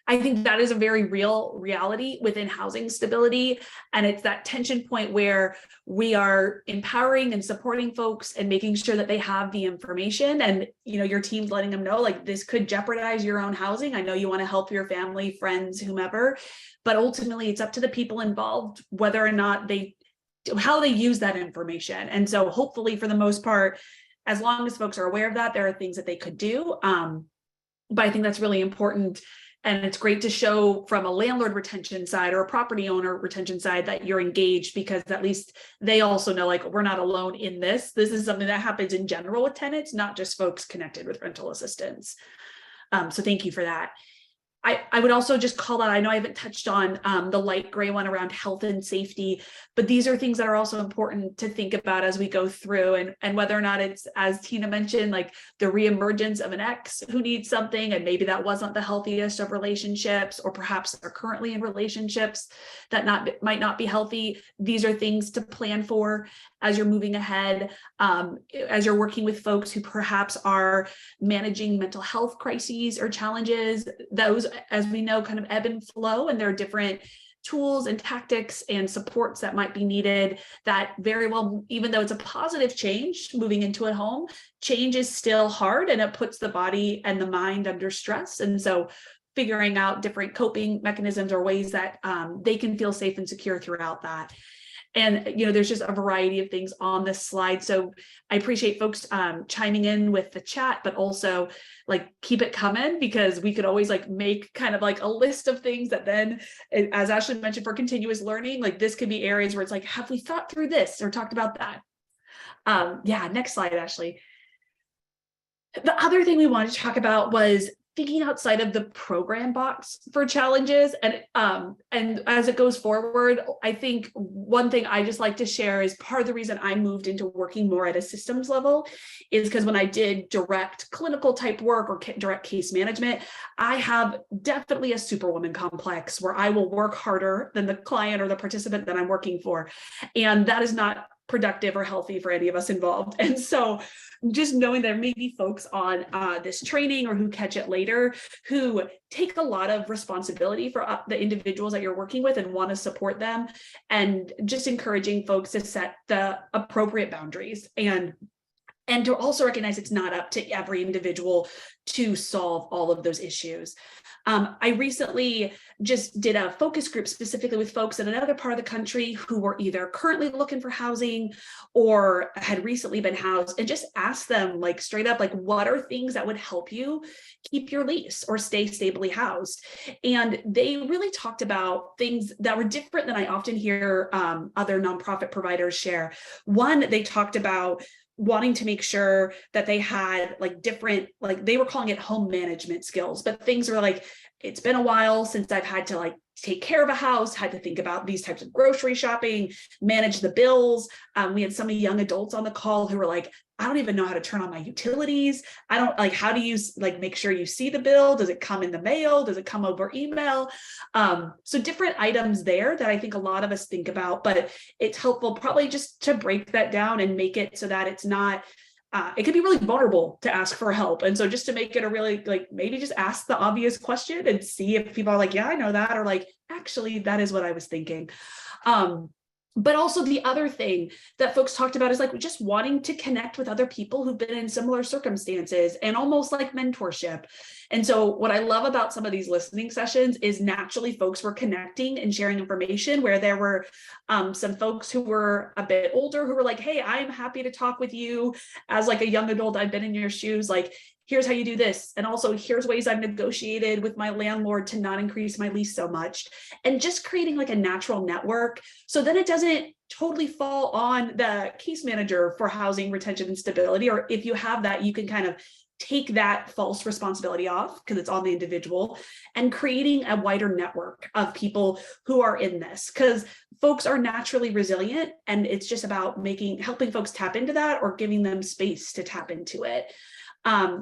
I think that is a very real reality within housing stability. And it's that tension point where we are empowering and supporting folks and making sure that they have the information, and, your team's letting them know, like, this could jeopardize your own housing. I know you want to help your family, friends, whomever, but ultimately it's up to the people involved, whether or not how they use that information. And so hopefully, for the most part, as long as folks are aware of that, there are things that they could do. But I think that's really important. And it's great to show from a landlord retention side or a property owner retention side that you're engaged, because at least they also know, like, we're not alone in this. This is something that happens in general with tenants, not just folks connected with rental assistance. So thank you for that. I would also just call out, I know I haven't touched on the light gray one around health and safety, but these are things that are also important to think about as we go through, and whether or not it's, as Tina mentioned, like the reemergence of an ex who needs something, and maybe that wasn't the healthiest of relationships, or perhaps they're currently in relationships that might not be healthy. These are things to plan for as you're moving ahead, as you're working with folks who perhaps are managing mental health crises or challenges. Those, as we know, kind of ebb and flow, and there are different tools and tactics and supports that might be needed that very well, even though it's a positive change, moving into a home, change is still hard, and it puts the body and the mind under stress. And so figuring out different coping mechanisms or ways that they can feel safe and secure throughout that. And, there's just a variety of things on this slide. So I appreciate folks chiming in with the chat, but also like keep it coming, because we could always like make kind of like a list of things that then, as Ashley mentioned, for continuous learning, like this could be areas where it's like, have we thought through this or talked about that? Yeah, next slide, Ashley. The other thing we wanted to talk about was thinking outside of the program box for challenges. And as it goes forward, I think one thing I just like to share is part of the reason I moved into working more at a systems level is because when I did direct clinical type work or direct case management, I have definitely a superwoman complex where I will work harder than the client or the participant that I'm working for. And that is not productive or healthy for any of us involved. And so just knowing there may be folks on this training or who catch it later who take a lot of responsibility for the individuals that you're working with and want to support them, and just encouraging folks to set the appropriate boundaries and to also recognize it's not up to every individual to solve all of those issues. I recently just did a focus group specifically with folks in another part of the country who were either currently looking for housing or had recently been housed, and just asked them like straight up, like, what are things that would help you keep your lease or stay stably housed? And they really talked about things that were different than I often hear other nonprofit providers share. One, they talked about wanting to make sure that they had like different, like they were calling it home management skills, but things are like, it's been a while since I've had to like take care of a house, had to think about these types of grocery shopping, manage the bills. We had some young adults on the call who were like, I don't even know how to turn on my utilities. I don't like, how do you like make sure you see the bill? Does it come in the mail? Does it come over email? So different items there that I think a lot of us think about, but it's helpful probably just to break that down and make it so that it's not, it can be really vulnerable to ask for help. And so just to make it a really like, maybe just ask the obvious question and see if people are like, yeah, I know that, or like, actually, that is what I was thinking. But also the other thing that folks talked about is like just wanting to connect with other people who've been in similar circumstances and almost like mentorship. And so what I love about some of these listening sessions is naturally folks were connecting and sharing information, where there were some folks who were a bit older who were like, hey, I'm happy to talk with you as like a young adult. I've been in your shoes. Like, here's how you do this. And also here's ways I've negotiated with my landlord to not increase my lease so much. And just creating like a natural network. So then it doesn't totally fall on the case manager for housing, retention, and stability. Or if you have that, you can kind of take that false responsibility off because it's on the individual, and creating a wider network of people who are in this, because folks are naturally resilient. And it's just about helping folks tap into that or giving them space to tap into it.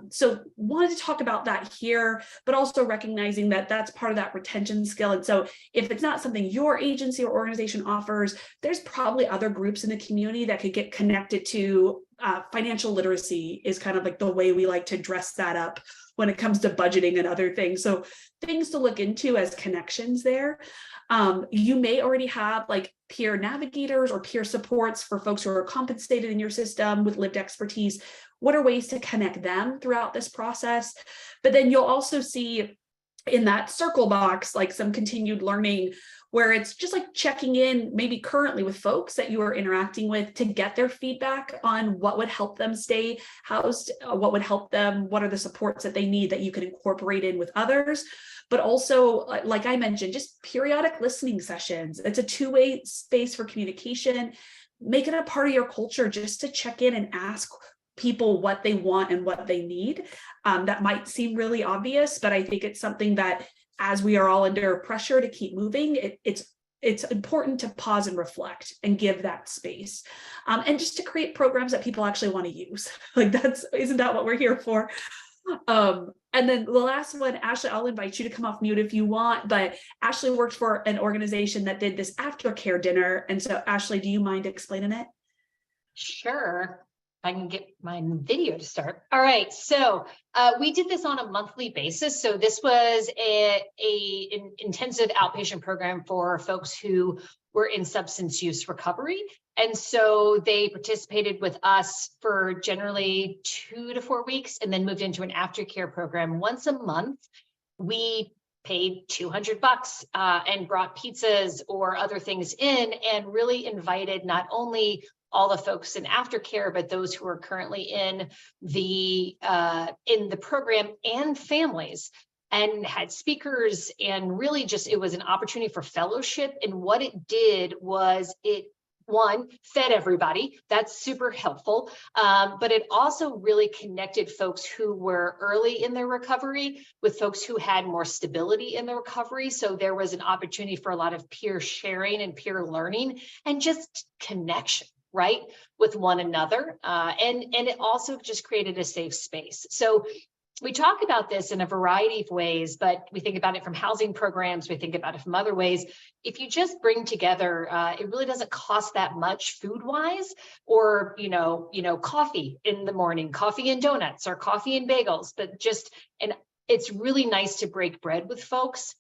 So wanted to talk about that here, but also recognizing that that's part of that retention skill. And so if it's not something your agency or organization offers, there's probably other groups in the community that could get connected to. Financial literacy is kind of like the way we like to dress that up when it comes to budgeting and other things. So things to look into as connections there. You may already have like peer navigators or peer supports for folks who are compensated in your system with lived expertise. What are ways to connect them throughout this process? But then you'll also see in that circle box, like some continued learning, where it's just like checking in maybe currently with folks that you are interacting with to get their feedback on what would help them stay housed, what would help them, what are the supports that they need that you can incorporate in with others. But also, like I mentioned, just periodic listening sessions. It's a two-way space for communication. Make it a part of your culture just to check in and ask people what they want and what they need. That might seem really obvious, but I think it's something that as we are all under pressure to keep moving, it's important to pause and reflect and give that space. And just to create programs that people actually want to use. Like isn't that what we're here for? And then the last one, Ashley, I'll invite you to come off mute if you want, but Ashley worked for an organization that did this aftercare dinner. And so Ashley, do you mind explaining it? Sure. I can get my video to start. All right. So we did this on a monthly basis. So this was an intensive outpatient program for folks who were in substance use recovery. And so they participated with us for generally 2 to 4 weeks and then moved into an aftercare program once a month. We paid $200 and brought pizzas or other things in, and really invited not only all the folks in aftercare, but those who are currently in the program and families, and had speakers, and really just, it was an opportunity for fellowship. And what it did was it, one, fed everybody. That's super helpful. But it also really connected folks who were early in their recovery with folks who had more stability in their recovery. So there was an opportunity for a lot of peer sharing and peer learning and just connection, right, with one another. And it also just created a safe space. So we talk about this in a variety of ways, but we think about it from housing programs, we think about it from other ways. If you just bring together, it really doesn't cost that much food-wise, or coffee in the morning, coffee and donuts, or coffee and bagels, but and it's really nice to break bread with folks.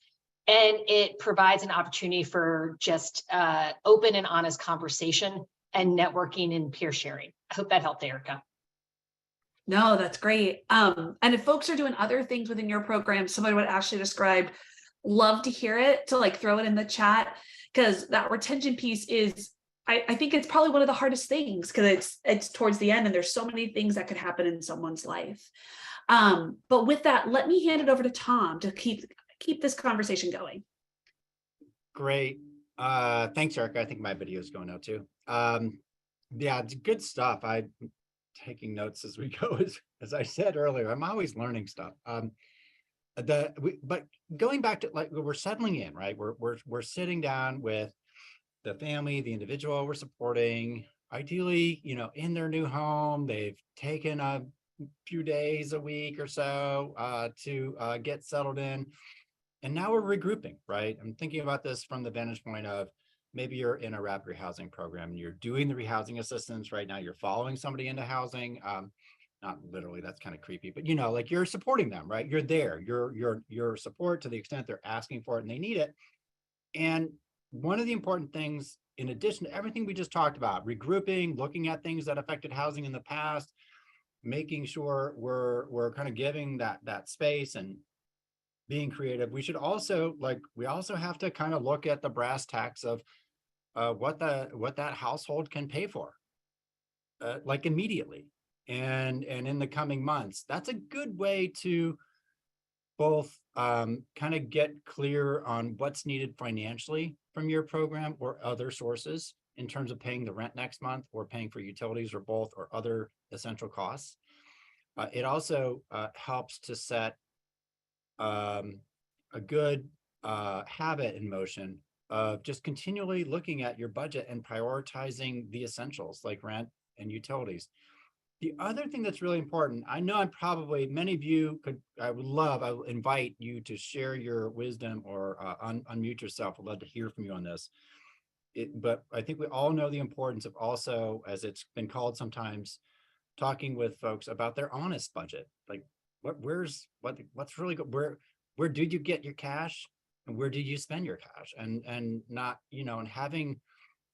And it provides an opportunity for just open and honest conversation and networking and peer sharing. I hope that helped, Erica. No, that's great. And if folks are doing other things within your program, similar to what Ashley described, love to hear it, to like throw it in the chat, because that retention piece is, I think it's probably one of the hardest things, because it's towards the end and there's so many things that could happen in someone's life. But with that, let me hand it over to Tom to keep this conversation going. Great. Thanks, Erica. I think my video is going out too. Yeah, it's good stuff. I'm taking notes as we go. As I said earlier, I'm always learning stuff. But going back to, like, we're settling in, right? We're sitting down with the family, the individual we're supporting, ideally, in their new home. They've taken a few days, a week or so to get settled in. And now we're regrouping, right? I'm thinking about this from the vantage point of, maybe you're in a rapid rehousing program and you're doing the rehousing assistance right now. You're following somebody into housing. Not literally, that's kind of creepy, but like, you're supporting them, right? You're there. You're support to the extent they're asking for it and they need it. And one of the important things, in addition to everything we just talked about, regrouping, looking at things that affected housing in the past, making sure we're kind of giving that space and being creative. We also have to kind of look at the brass tacks of what that household can pay for, like immediately and in the coming months. That's a good way to both kind of get clear on what's needed financially from your program or other sources in terms of paying the rent next month, or paying for utilities, or both, or other essential costs. It also helps to set a good habit in motion of just continually looking at your budget and prioritizing the essentials like rent and utilities. The other thing that's really important, I know many of you I will invite you to share your wisdom or unmute yourself. I'd love to hear from you on this. But I think we all know the importance of also, as it's been called sometimes, talking with folks about their honest budget. Like, what's really good? Where did you get your cash, and where did you spend your cash? And not, and having,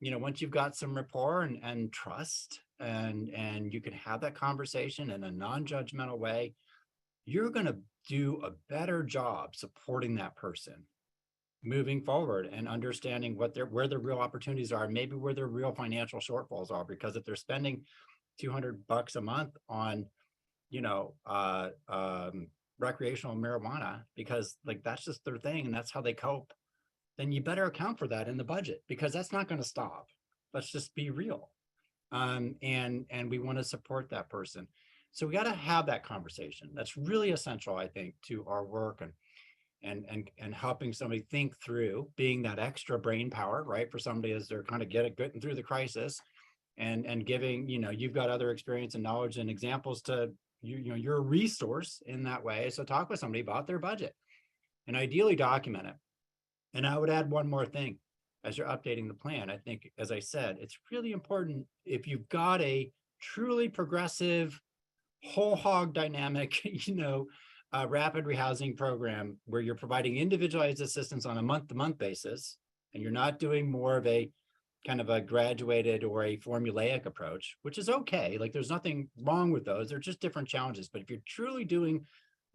once you've got some rapport and trust, and you can have that conversation in a non-judgmental way, you're going to do a better job supporting that person moving forward and understanding where their real opportunities are, maybe where their real financial shortfalls are. Because if they're spending $200 a month on, recreational marijuana, because like that's just their thing and that's how they cope, then you better account for that in the budget, because that's not going to stop. Let's just be real. And we want to support that person. So we got to have that conversation. That's really essential, I think, to our work and helping somebody think through, being that extra brain power, right, for somebody as they're kind of getting through the crisis, and giving, you've got other experience and knowledge and examples to you're a resource in that way. So talk with somebody about their budget and ideally document it. And I would add one more thing as you're updating the plan. I think, as I said, it's really important, if you've got a truly progressive, whole hog dynamic, rapid rehousing program where you're providing individualized assistance on a month-to-month basis, and you're not doing more of a kind of a graduated or a formulaic approach, which is okay. Like, there's nothing wrong with those. They're just different challenges. But if you're truly doing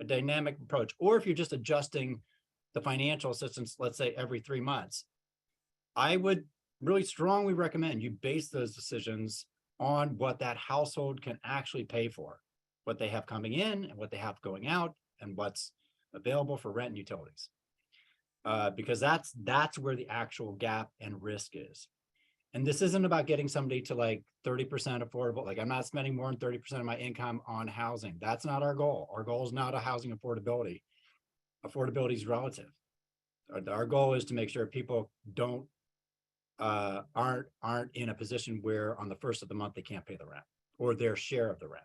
a dynamic approach, or if you're just adjusting the financial assistance, let's say every 3 months, I would really strongly recommend you base those decisions on what that household can actually pay for, what they have coming in and what they have going out and what's available for rent and utilities. Because that's where the actual gap and risk is. And this isn't about getting somebody to like 30% affordable. Like I'm not spending more than 30% of my income on housing. That's not our goal. Our goal is not a housing affordability. Affordability is relative. Our goal is to make sure people aren't in a position where on the first of the month they can't pay the rent or their share of the rent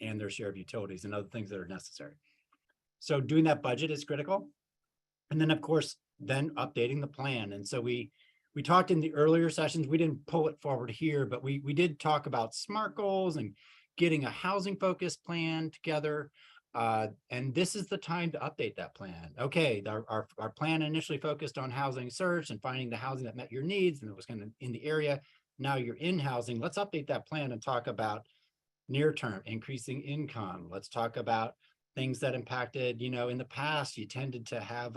and their share of utilities and other things that are necessary. So doing that budget is critical. And then of course, then updating the plan. And so we talked in the earlier sessions, we didn't pull it forward here, but we did talk about SMART goals and getting a housing focused plan together. And this is the time to update that plan. Okay, our plan initially focused on housing search and finding the housing that met your needs and it was kind of in the area. Now you're in housing. Let's update that plan and talk about near term increasing income. Let's talk about things that impacted, in the past, you tended to have,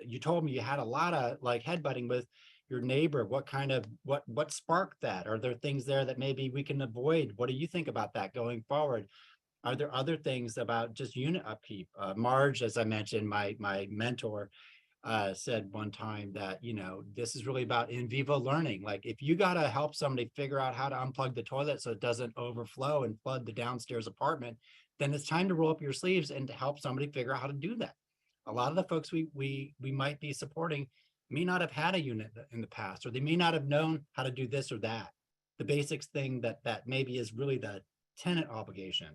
you told me you had a lot of like headbutting with your neighbor. What sparked that? Are there things there that maybe we can avoid? What do you think about that going forward? Are there other things about just unit upkeep? Marge, as I mentioned, my mentor, said one time that, this is really about in vivo learning. Like if you got to help somebody figure out how to unplug the toilet so it doesn't overflow and flood the downstairs apartment, then it's time to roll up your sleeves and to help somebody figure out how to do that. A lot of the folks we might be supporting may not have had a unit in the past, or they may not have known how to do this or that. The basics thing that maybe is really the tenant obligation,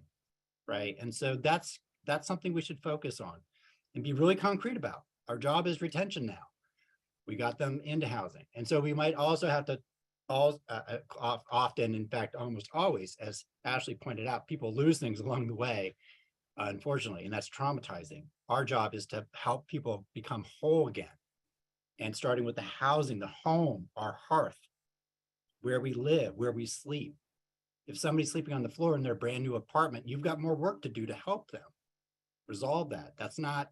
right? And so that's something we should focus on and be really concrete about. Our job is retention now. We got them into housing. And so we might also have to often, in fact, almost always, as Ashley pointed out, people lose things along the way, unfortunately, and that's traumatizing. Our job is to help people become whole again. And starting with the housing, the home, our hearth, where we live, where we sleep. If somebody's sleeping on the floor in their brand new apartment, you've got more work to do to help them resolve that. That's not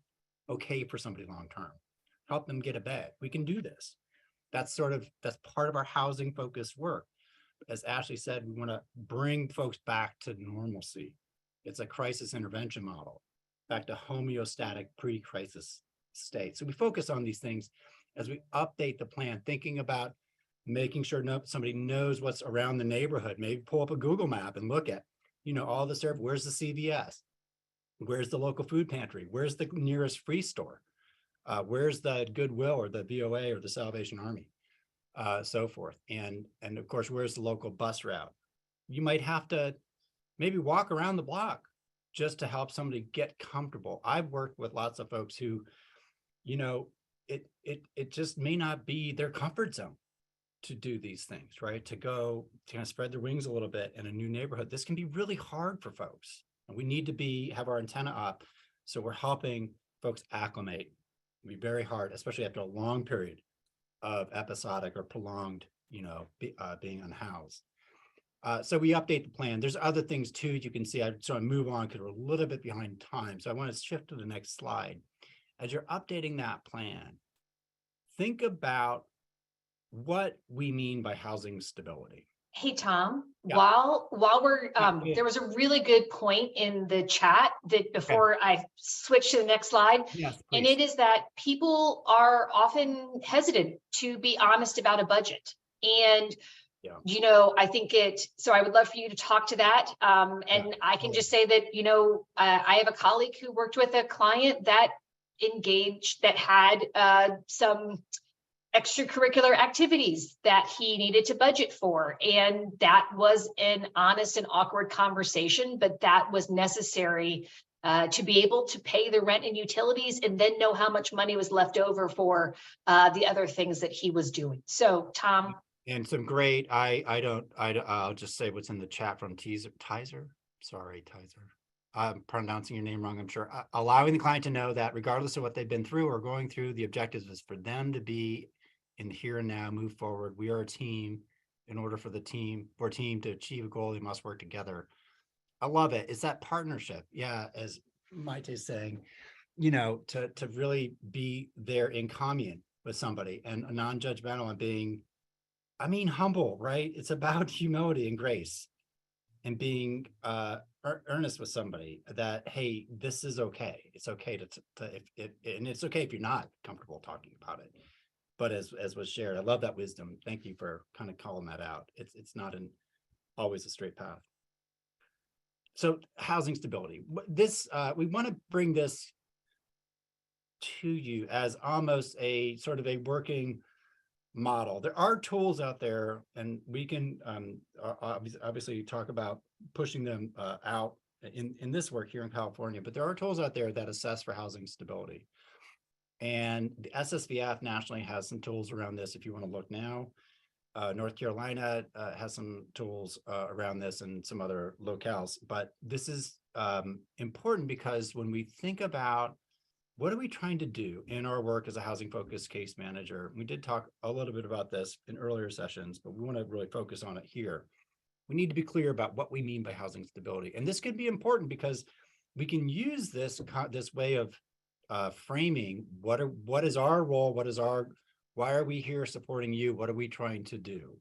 okay for somebody long-term. Help them get a bed. We can do this. That's part of our housing focused work. As Ashley said, we want to bring folks back to normalcy. It's a crisis intervention model, back to homeostatic pre-crisis state. So we focus on these things as we update the plan, thinking about making sure somebody knows what's around the neighborhood. Maybe pull up a Google map and look at, all the stuff. Where's the CVS? Where's the local food pantry? Where's the nearest free store? Where's the Goodwill or the VOA or the Salvation Army? So forth. And of course, where's the local bus route? You might have to maybe walk around the block just to help somebody get comfortable. I've worked with lots of folks who, it just may not be their comfort zone to do these things, right? To go to kind of spread their wings a little bit in a new neighborhood. This can be really hard for folks. And we need to have our antenna up. So we're helping folks acclimate. It'll be very hard, especially after a long period of episodic or prolonged, being unhoused. So we update the plan. There's other things too, you can see. I move on because we're a little bit behind time. So I want to shift to the next slide. As you're updating that plan, think about what we mean by housing stability. Hey, Tom, Yeah. while we're, Yeah. there was a really good point in the chat that before I switch to the next slide. Yes, And please. it is that people are often hesitant to be honest about a budget. And, I think so I would love for you to talk to that. And I can just say that, I have a colleague who worked with a client that had some extracurricular activities that he needed to budget for. And that was an honest and awkward conversation, but that was necessary to be able to pay the rent and utilities and then know how much money was left over for the other things that he was doing. So, Tom. And some great, I'll just say what's in the chat from Tizer. Sorry, Tizer. I'm pronouncing your name wrong, I'm sure. Allowing the client to know that regardless of what they've been through or going through, the objective is for them to be in the here and now, move forward. We are a team. In order for a team to achieve a goal, they must work together. I love it. It's that partnership. Yeah, as Maite is saying, to really be there in commune with somebody and non-judgmental and being, humble, right? It's about humility and grace and being earnest with somebody that, hey, this is okay. It's okay and it's okay if you're not comfortable talking about it. But as was shared, I love that wisdom. Thank you for kind of calling that out. It's not always a straight path. So housing stability. This we want to bring this to you as almost a sort of a working model. There are tools out there, and we can obviously talk about pushing them out in this work here in California, but there are tools out there that assess for housing stability. And the SSVF nationally has some tools around this if you want to look now. North Carolina has some tools around this and some other locales, but this is important because when we think about what are we trying to do in our work as a housing focused case manager, we did talk a little bit about this in earlier sessions, but we want to really focus on it here. We need to be clear about what we mean by housing stability. And this could be important because we can use this way of framing what is our role, why are we here supporting you, what are we trying to do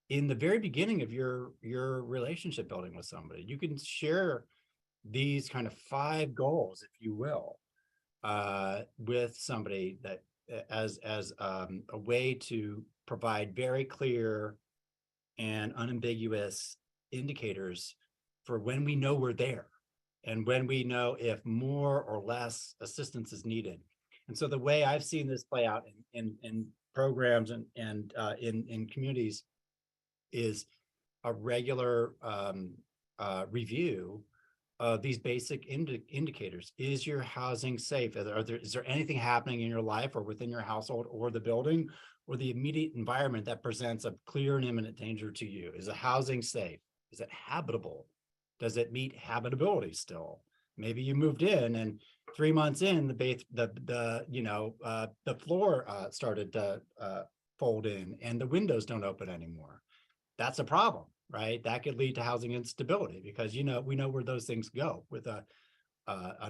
in the very beginning of your relationship building with somebody. You can share these kind of 5 goals, if you will, with somebody that as a way to provide very clear and unambiguous indicators for when we know we're there and when we know if more or less assistance is needed. And so the way I've seen this play out in programs and in communities is a regular review of these basic indicators. Is your housing safe? Is there anything happening in your life or within your household or the building or the immediate environment that presents a clear and imminent danger to you? Is the housing safe? Is it habitable? Does it meet habitability still? Maybe you moved in and 3 months in, the floor started to fold in and the windows don't open anymore. That's a problem, right? That could lead to housing instability because we know where those things go with a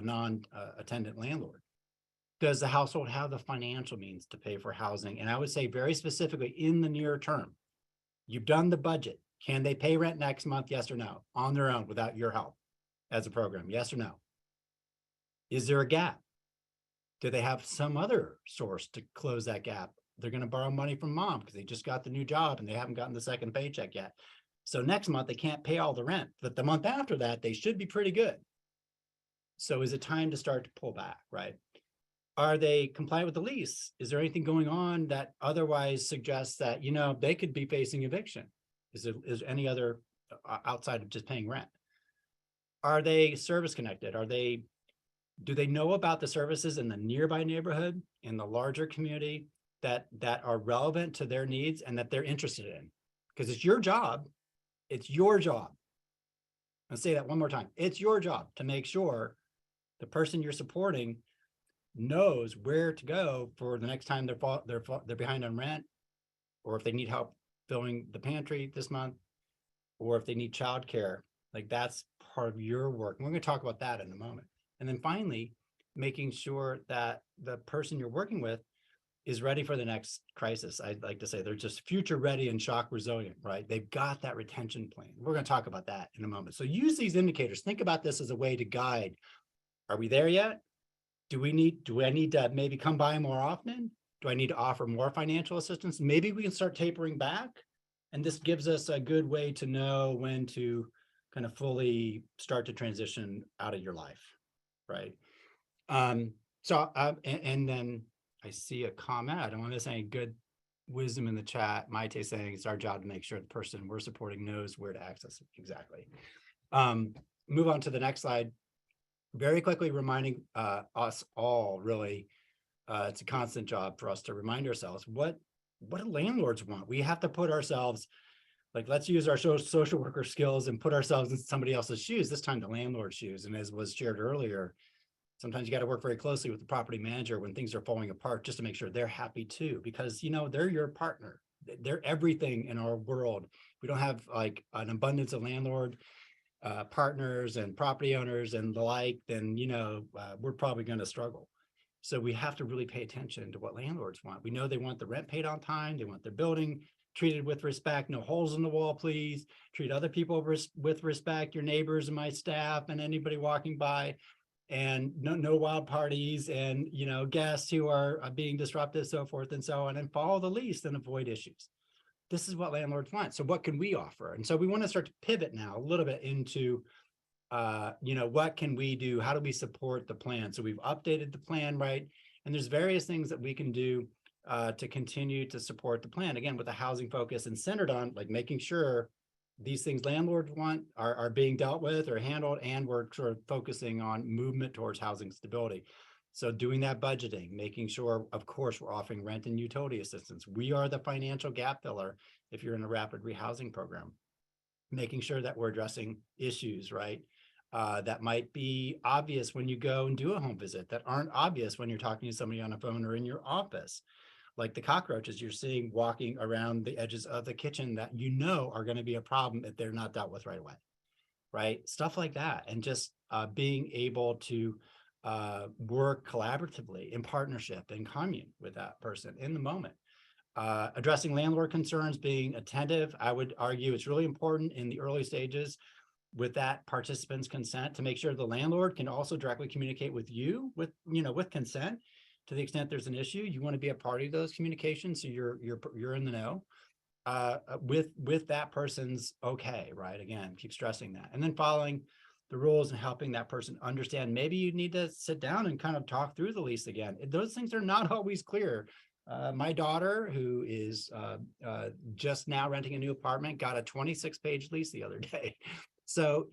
non-attendant landlord. Does the household have the financial means to pay for housing? And I would say very specifically in the near term, you've done the budget. Can they pay rent next month? Yes or no? On their own without your help as a program? Yes or no? Is there a gap? Do they have some other source to close that gap? They're going to borrow money from mom because they just got the new job and they haven't gotten the second paycheck yet. So next month they can't pay all the rent, but the month after that, they should be pretty good. So is it time to start to pull back, right? Are they compliant with the lease? Is there anything going on that otherwise suggests that, they could be facing eviction? Is there any other outside of just paying rent? Are they service connected? Do they know about the services in the nearby neighborhood, in the larger community that are relevant to their needs and that they're interested in? Because it's your job. It's your job. I'll say that one more time. It's your job to make sure the person you're supporting knows where to go for the next time they're behind on rent, or if they need help filling the pantry this month, or if they need childcare. Like that's part of your work. And we're going to talk about that in a moment. And then finally, making sure that the person you're working with is ready for the next crisis. I'd like to say they're just future ready and shock resilient, right? They've got that retention plan. We're going to talk about that in a moment. So use these indicators. Think about this as a way to guide. Are we there yet? Do I need to maybe come by more often? Do I need to offer more financial assistance? Maybe we can start tapering back. And this gives us a good way to know when to kind of fully start to transition out of your life, right? And then I see a comment. I don't want to say good wisdom in the chat. Maite saying it's our job to make sure the person we're supporting knows where to access it. Exactly. Move on to the next slide. Very quickly reminding us all, really, it's a constant job for us to remind ourselves what do landlords want? We have to put ourselves, like, let's use our social worker skills and put ourselves in somebody else's shoes, this time the landlord's shoes. And as was shared earlier, sometimes you got to work very closely with the property manager when things are falling apart, just to make sure they're happy too, because they're your partner. They're everything in our world. We don't have like an abundance of landlord partners and property owners and the like, then, we're probably going to struggle. So we have to really pay attention to what landlords want. We know they want the rent paid on time. They want their building treated with respect, no holes in the wall, please. Treat other people with respect, your neighbors and my staff and anybody walking by, and no wild parties and, guests who are being disruptive, so forth and so on, and follow the lease and avoid issues. This is what landlords want. So what can we offer? And so we want to start to pivot now a little bit into, what can we do? How do we support the plan? So we've updated the plan, right? And there's various things that we can do to continue to support the plan, again, with a housing focus and centered on like making sure these things landlords want are being dealt with or handled, and we're sort of focusing on movement towards housing stability. So doing that budgeting, making sure, of course, we're offering rent and utility assistance. We are the financial gap filler if you're in a rapid rehousing program. Making sure that we're addressing issues, right? That might be obvious when you go and do a home visit, that aren't obvious when you're talking to somebody on a phone or in your office, like the cockroaches you're seeing walking around the edges of the kitchen that are going to be a problem if they're not dealt with right away, right? Stuff like that. And just being able to work collaboratively in partnership and commune with that person in the moment. Addressing landlord concerns, being attentive. I would argue it's really important in the early stages with that participant's consent to make sure the landlord can also directly communicate with you with consent. To the extent there's an issue, you want to be a party to those communications, so you're in the know with that person's okay, right? Again, keep stressing that, and then following the rules and helping that person understand. Maybe you need to sit down and kind of talk through the lease again. Those things are not always clear. My daughter, who is just now renting a new apartment, got a 26-page lease the other day. So,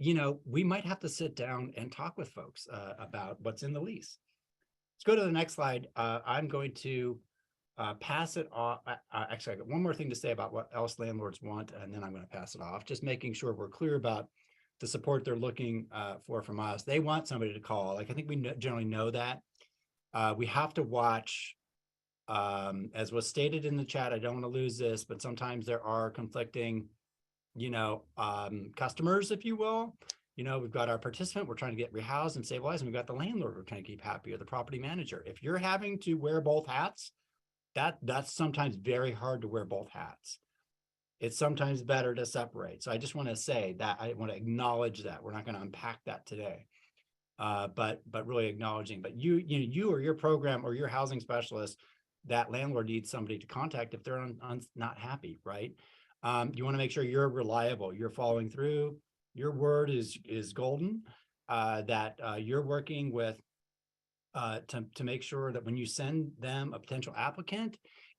we might have to sit down and talk with folks about what's in the lease. Let's go to the next slide. I'm going to pass it off. Actually, I got one more thing to say about what else landlords want, and then I'm going to pass it off. Just making sure we're clear about the support they're looking for from us. They want somebody to call. Like, I think we generally know that. We have to watch, as was stated in the chat, I don't want to lose this, but sometimes there are conflicting, customers, if you will. We've got our participant, we're trying to get rehoused and stabilized, and we've got the landlord we're trying to keep happy, or the property manager. If you're having to wear both hats, that's sometimes very hard to wear both hats. It's sometimes better to separate. So I just want to say that I want to acknowledge that. We're not going to unpack that today, but really acknowledging. But you or your program or your housing specialist, that landlord needs somebody to contact if they're not happy, right? You want to make sure you're reliable, you're following through. Your word is golden, that you're working with to make sure that when you send them a potential applicant,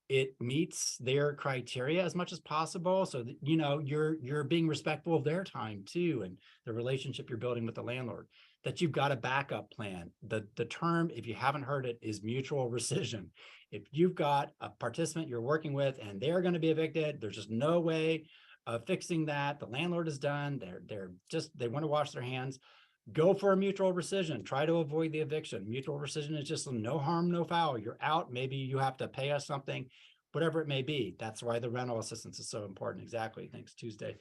it meets their criteria as much as possible, so that you're being respectful of their time too, and the relationship you're building with the landlord. That you've got a backup plan. The term, if you haven't heard it, is mutual rescission. If you've got a participant you're working with and they're going to be evicted, there's just no way of fixing that. The landlord is done. They want to wash their hands. Go for a mutual rescission. Try to avoid the eviction. Mutual rescission is just no harm, no foul. You're out. Maybe you have to pay us something, whatever it may be. That's why the rental assistance is so important. Exactly. Thanks, Tuesday.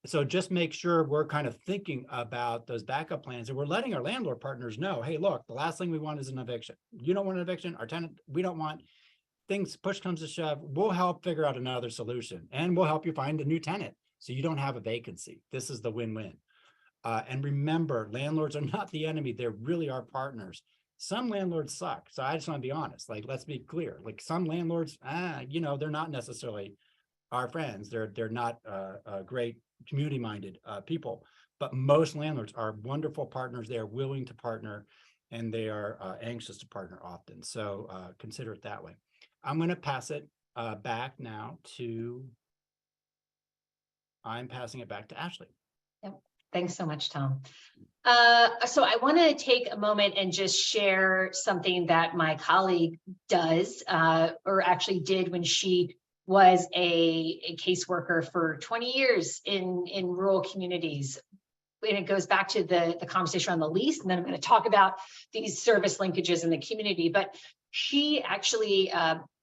So just make sure we're kind of thinking about those backup plans, and we're letting our landlord partners know, hey, look, the last thing we want is an eviction. You don't want an eviction. Our tenant, we don't want. Things, push comes to shove, we'll help figure out another solution, and we'll help you find a new tenant so you don't have a vacancy. This is the win-win. And remember, landlords are not the enemy. They really are partners. Some landlords suck. So I just want to be honest. Like, let's be clear. Like, some landlords, they're not necessarily our friends. They're not great community-minded people. But most landlords are wonderful partners. They are willing to partner, and they are anxious to partner often. So consider it that way. I'm going to pass it back now to, I'm passing it back to Ashley. Yep. Thanks so much, Tom. So I want to take a moment and just share something that my colleague does, or actually did when she was a caseworker for 20 years in rural communities. And it goes back to the conversation on the lease, and then I'm going to talk about these service linkages in the community. But she actually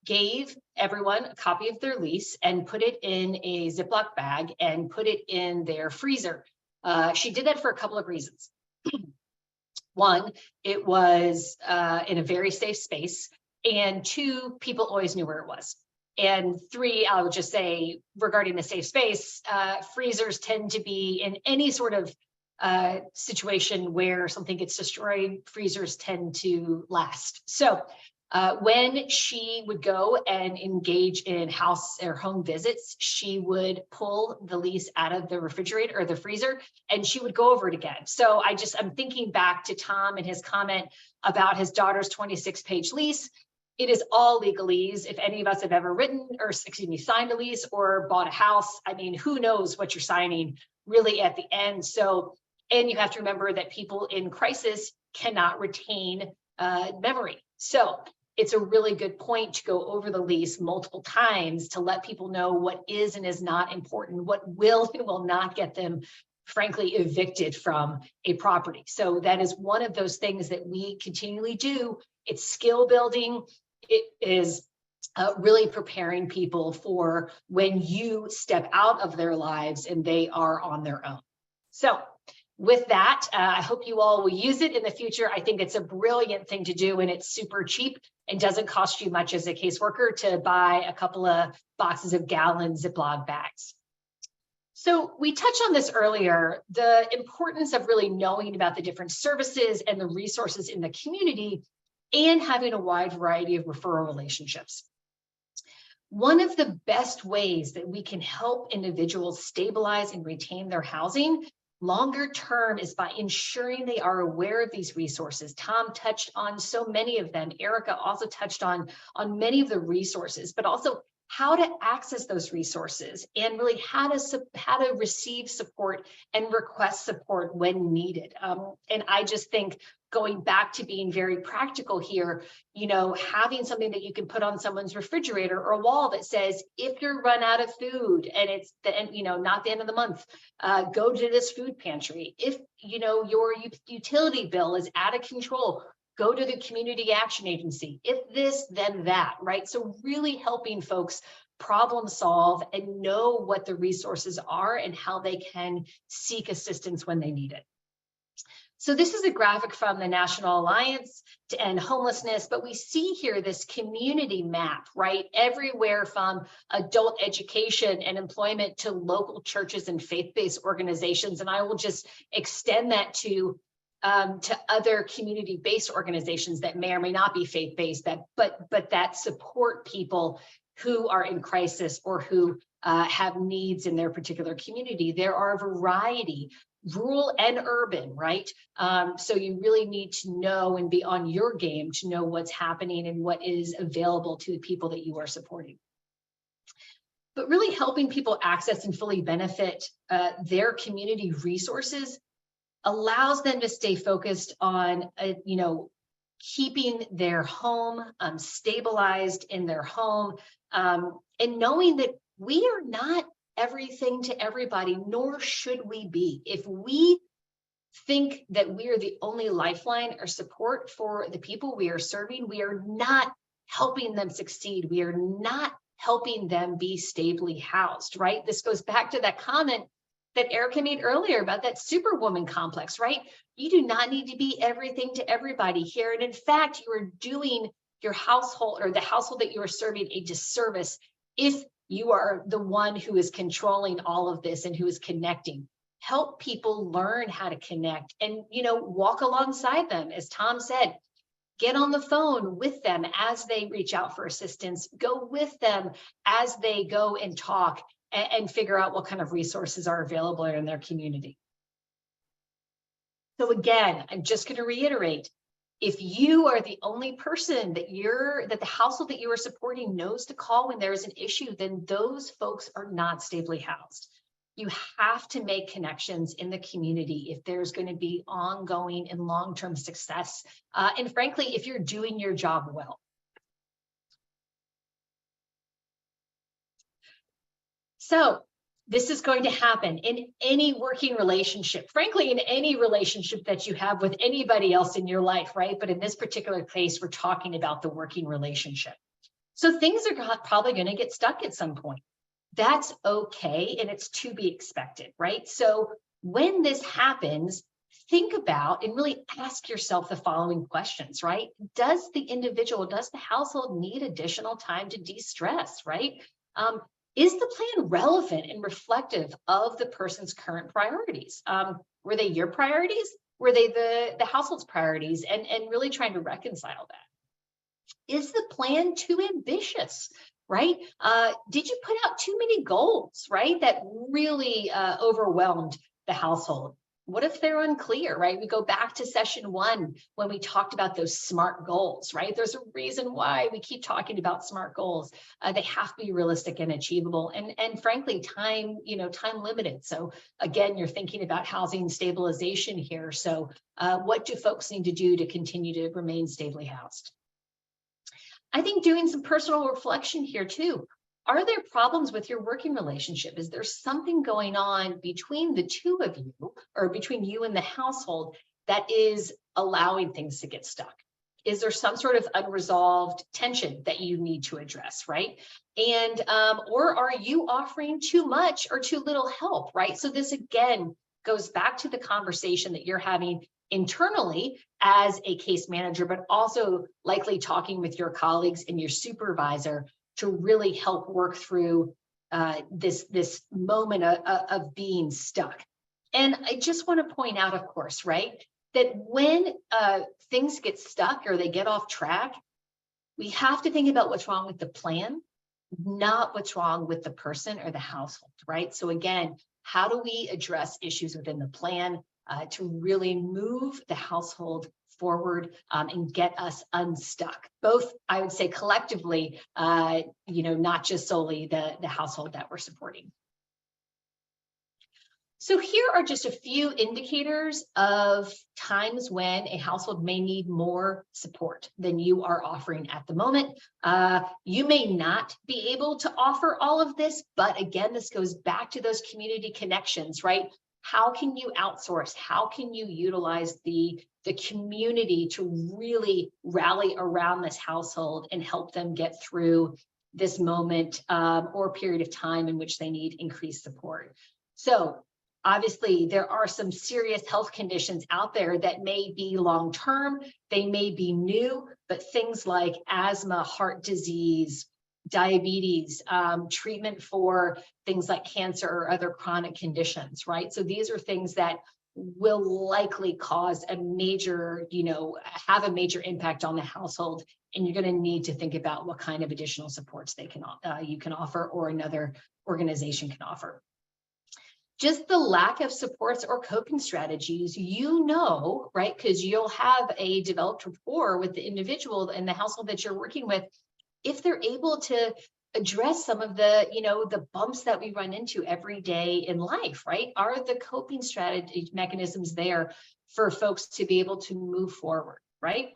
gave everyone a copy of their lease and put it in a Ziploc bag and put it in their freezer She did that for a couple of reasons. One, it was in a very safe space. And two, people always knew where it was. And three, I would just say regarding the safe space, freezers tend to be in any sort of situation where something gets destroyed, freezers tend to last. So when she would go and engage in house or home visits, she would pull the lease out of the refrigerator or the freezer, and she would go over it again. So I'm thinking back to Tom and his comment about his daughter's 26-page lease. It is all legalese. If any of us have ever written or, signed a lease or bought a house, I mean, who knows what you're signing really at the end. So, and you have to remember that people in crisis cannot retain memory. So it's a really good point to go over the lease multiple times to let people know what is and is not important, what will and will not get them, frankly, evicted from a property. So that is one of those things that we continually do. It's skill building. It is really preparing people for when you step out of their lives and they are on their own. So with that, I hope you all will use it in the future. I think it's a brilliant thing to do, and it's super cheap and doesn't cost you much as a caseworker to buy a couple of boxes of gallon Ziploc bags. So we touched on this earlier, the importance of really knowing about the different services and the resources in the community and having a wide variety of referral relationships. One of the best ways that we can help individuals stabilize and retain their housing longer term is by ensuring they are aware of these resources. Tom touched on so many of them. Erica also touched on many of the resources, but also how to access those resources and really how to receive support and request support when needed. And I just think going back to being very practical here, having something that you can put on someone's refrigerator or a wall that says, if you're run out of food and it's the end, not the end of the month, go to this food pantry. If your utility bill is out of control, go to the community action agency. If this, then that, right? So really helping folks problem solve and know what the resources are and how they can seek assistance when they need it. So this is a graphic from the National Alliance to End Homelessness, but we see here this community map, right? Everywhere from adult education and employment to local churches and faith-based organizations. And I will just extend that to other community-based organizations that may or may not be faith-based, but that support people who are in crisis or who have needs in their particular community. There are a variety, rural and urban, right? So you really need to know and be on your game to know what's happening and what is available to the people that you are supporting. But really helping people access and fully benefit their community resources allows them to stay focused on, keeping their home stabilized in their home, and knowing that we are not everything to everybody, nor should we be. If we think that we are the only lifeline or support for the people we are serving, we are not helping them succeed. We are not helping them be stably housed, right? This goes back to that comment that Erica made earlier about that superwoman complex, right? You do not need to be everything to everybody here. And in fact, you are doing your household or the household that you are serving a disservice if you are the one who is controlling all of this and who is connecting. Help people learn how to connect and, walk alongside them. As Tom said, get on the phone with them as they reach out for assistance. Go with them as they go and talk and figure out what kind of resources are available in their community. So again, I'm just going to reiterate, if you are the only person that the household that you are supporting knows to call when there is an issue, then those folks are not stably housed. You have to make connections in the community if there's going to be ongoing and long-term success. And frankly, if you're doing your job well. So this is going to happen in any working relationship, frankly, in any relationship that you have with anybody else in your life, right? But in this particular case, we're talking about the working relationship. So things are probably going to get stuck at some point. That's okay, and it's to be expected, right? So when this happens, think about and really ask yourself the following questions, right? Does the individual, does the household need additional time to de-stress, right? Is the plan relevant and reflective of the person's current priorities? Were they your priorities? Were they the household's priorities? And really trying to reconcile that. Is the plan too ambitious, right? Did you put out too many goals, right? That really overwhelmed the household. What if they're unclear, right? We go back to session 1 when we talked about those SMART goals, right? There's a reason why we keep talking about SMART goals. They have to be realistic and achievable, and frankly, time limited. So again, you're thinking about housing stabilization here. So what do folks need to do to continue to remain stably housed? I think doing some personal reflection here too. Are there problems with your working relationship? Is there something going on between the two of you, or between you and the household, that is allowing things to get stuck? Is there some sort of unresolved tension that you need to address, right? And or are you offering too much or too little help, right? So this again goes back to the conversation that you're having internally as a case manager, but also likely talking with your colleagues and your supervisor to really help work through this moment of being stuck. And I just want to point out, of course, right, that when things get stuck or they get off track, we have to think about what's wrong with the plan, not what's wrong with the person or the household, right? So again, how do we address issues within the plan to really move the household forward and get us unstuck? Both, I would say, collectively, not just solely the household that we're supporting. So here are just a few indicators of times when a household may need more support than you are offering at the moment. You may not be able to offer all of this, but again, this goes back to those community connections, right? How can you outsource? How can you utilize the community to really rally around this household and help them get through this moment or period of time in which they need increased support? So obviously, there are some serious health conditions out there that may be long-term, they may be new, but things like asthma, heart disease, diabetes, treatment for things like cancer or other chronic conditions, right? So these are things that will likely cause a major, have a major impact on the household, and you're going to need to think about what kind of additional supports you can offer, or another organization can offer. Just the lack of supports or coping strategies, right? Because you'll have a developed rapport with the individual and the household that you're working with, if they're able to address some of the, the bumps that we run into every day in life, right? Are the coping strategy mechanisms there for folks to be able to move forward, right?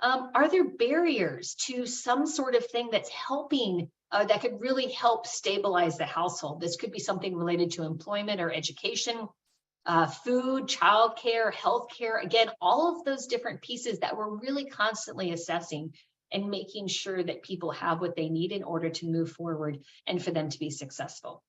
Are there barriers to some sort of thing that's helping that could really help stabilize the household? This could be something related to employment or education, food, childcare, healthcare. Again, all of those different pieces that we're really constantly assessing and making sure that people have what they need in order to move forward and for them to be successful.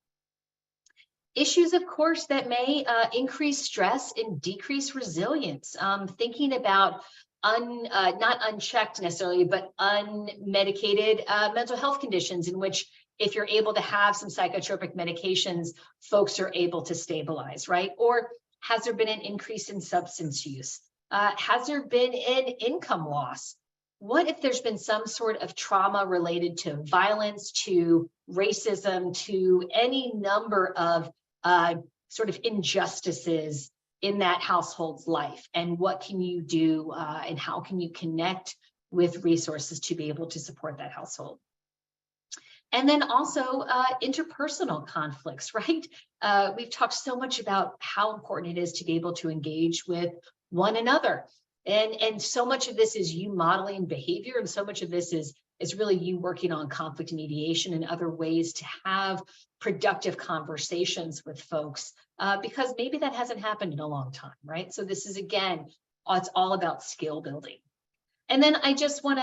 Issues, of course, that may increase stress and decrease resilience. Thinking about not unchecked necessarily, but unmedicated mental health conditions in which, if you're able to have some psychotropic medications, folks are able to stabilize, right? Or has there been an increase in substance use? Has there been an income loss? What if there's been some sort of trauma related to violence, to racism, to any number of sort of injustices in that household's life? And what can you do and how can you connect with resources to be able to support that household? And then also interpersonal conflicts, right? We've talked so much about how important it is to be able to engage with one another. And so much of this is you modeling behavior, and so much of this is really you working on conflict mediation and other ways to have productive conversations with folks, because maybe that hasn't happened in a long time, right? So this is, again, it's all about skill building. And then I just want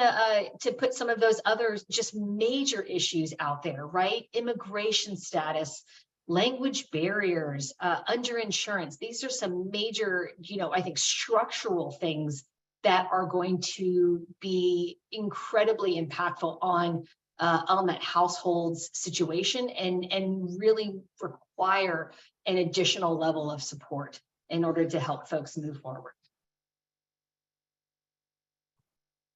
to put some of those other just major issues out there, right? Immigration status, language barriers, underinsurance. These are some major, I think structural things that are going to be incredibly impactful on that household's situation and really require an additional level of support in order to help folks move forward.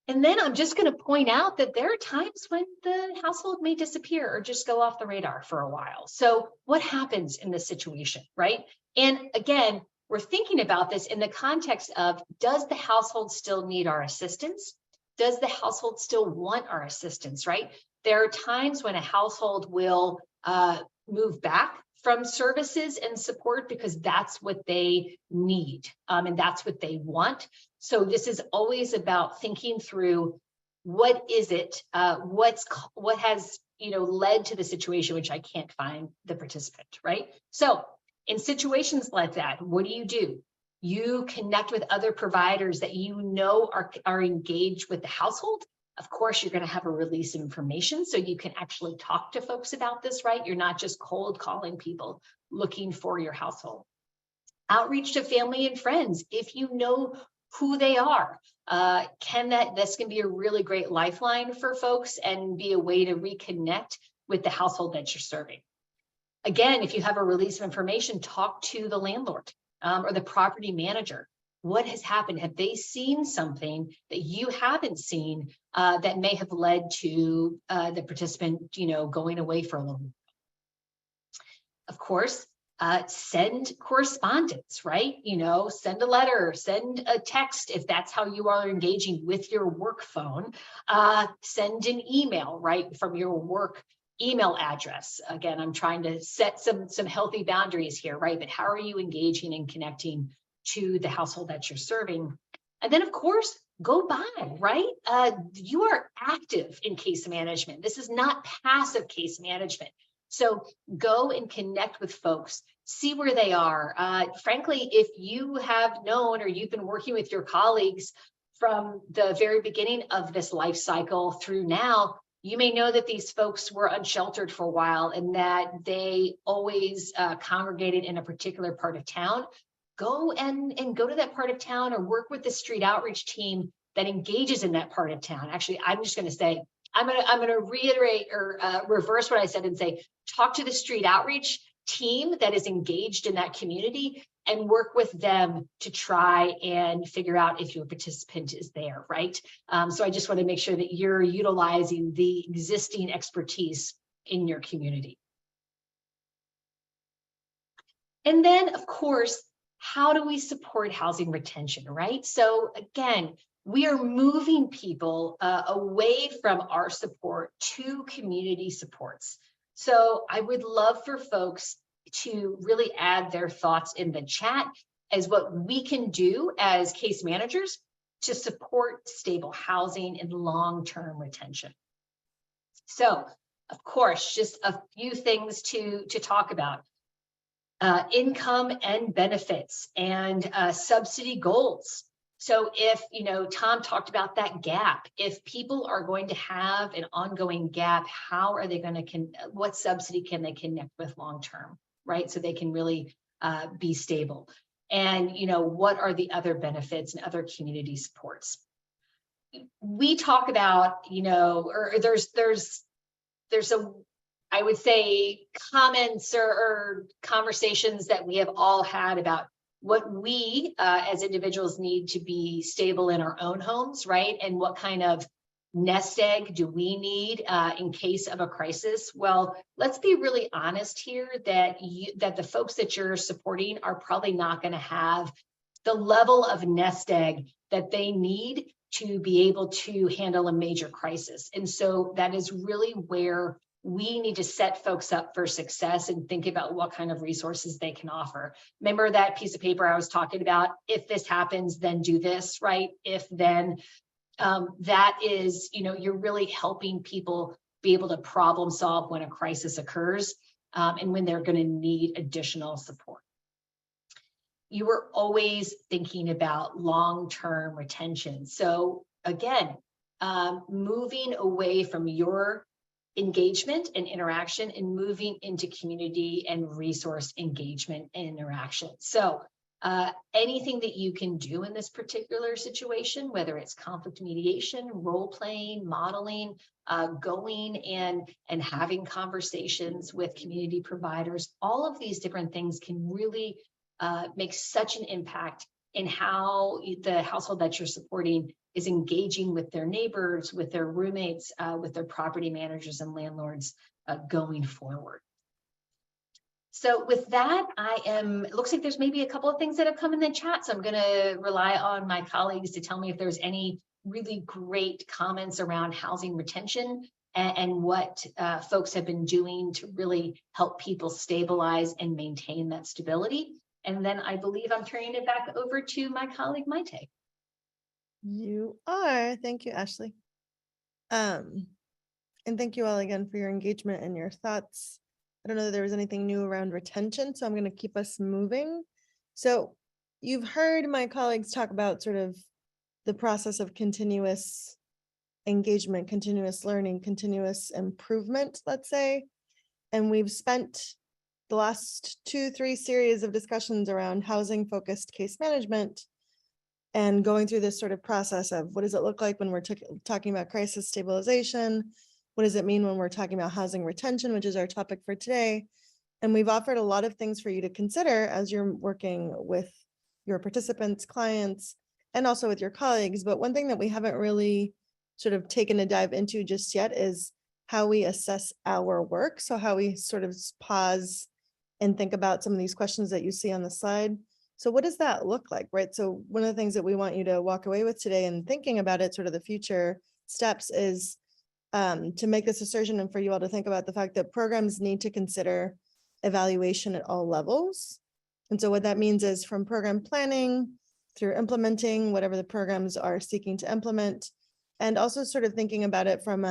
And then I'm just going to point out that there are times when the household may disappear or just go off the radar for a while. So what happens in this situation, right? And again, we're thinking about this in the context of, does the household still need our assistance? Does the household still want our assistance, right? There are times when a household will move back from services and support because that's what they need and that's what they want. So this is always about thinking through what is it, what has led to the situation, which I can't find the participant, right? So in situations like that, what do? You connect with other providers that are engaged with the household. Of course, you're going to have a release of information so you can actually talk to folks about this, right? You're not just cold calling people looking for your household. Outreach to family and friends. If you know who they are, this can be a really great lifeline for folks and be a way to reconnect with the household that you're serving. Again, if you have a release of information, talk to the landlord or the property manager. What has happened? Have they seen something that you haven't seen that may have led to the participant, going away for a little bit? Of course, send correspondence, right? Send a letter, send a text if that's how you are engaging with your work phone. Send an email, right, from your work email address. Again, I'm trying to set some healthy boundaries here, right? But how are you engaging and connecting to the household that you're serving? And then, of course, go by, right? You are active in case management. This is not passive case management. So go and connect with folks, see where they are. Frankly, if you have known or you've been working with your colleagues from the very beginning of this life cycle through now, you may know that these folks were unsheltered for a while and that they always congregated in a particular part of town. Go and go to that part of town or work with the street outreach team that engages in that part of town. Actually, I'm just going to say, I'm going to reiterate or reverse what I said and say, talk to the street outreach team that is engaged in that community and work with them to try and figure out if your participant is there, right? So I just want to make sure that you're utilizing the existing expertise in your community. And then, of course, how do we support housing retention, right? So again, we are moving people away from our support to community supports. So I would love for folks to really add their thoughts in the chat as what we can do as case managers to support stable housing and long-term retention. So, of course, just a few things to talk about. Income and benefits and subsidy goals. So if, Tom talked about that gap, if people are going to have an ongoing gap, how are they going to, what subsidy can they connect with long-term, right? So they can really be stable. And, what are the other benefits and other community supports? We talk about, or there's some, I would say, comments or conversations that we have all had about what we as individuals need to be stable in our own homes, right? And what kind of nest egg do we need in case of a crisis? Well, let's be really honest here that the folks that you're supporting are probably not going to have the level of nest egg that they need to be able to handle a major crisis. And so that is really where we need to set folks up for success and think about what kind of resources they can offer. Remember that piece of paper I was talking about? If this happens, then do this, right? If then, that is, you're really helping people be able to problem solve when a crisis occurs and when they're going to need additional support. You are always thinking about long-term retention. So again, moving away from your engagement and interaction and moving into community and resource engagement and interaction. So anything that you can do in this particular situation, whether it's conflict mediation, role playing, modeling, going and having conversations with community providers, all of these different things can really make such an impact in how the household that you're supporting is engaging with their neighbors, with their roommates, with their property managers and landlords going forward. So with that, it looks like there's maybe a couple of things that have come in the chat. So I'm going to rely on my colleagues to tell me if there's any really great comments around housing retention and what folks have been doing to really help people stabilize and maintain that stability. And then I believe I'm turning it back over to my colleague, Maite. You are. Thank you, Ashley. And thank you all again for your engagement and your thoughts. I don't know that there was anything new around retention, so I'm going to keep us moving. So you've heard my colleagues talk about sort of the process of continuous engagement, continuous learning, continuous improvement, let's say. And we've spent the last 2-3 series of discussions around housing focused case management and going through this sort of process of what does it look like when we're talking about crisis stabilization? What does it mean when we're talking about housing retention, which is our topic for today? And we've offered a lot of things for you to consider as you're working with your participants, clients, and also with your colleagues. But one thing that we haven't really sort of taken a dive into just yet is how we assess our work. So how we sort of pause and think about some of these questions that you see on the slide. So what does that look like, right? So one of the things that we want you to walk away with today and thinking about it, sort of the future steps, is to make this assertion and for you all to think about the fact that programs need to consider evaluation at all levels. And so what that means is from program planning through implementing whatever the programs are seeking to implement, and also sort of thinking about it from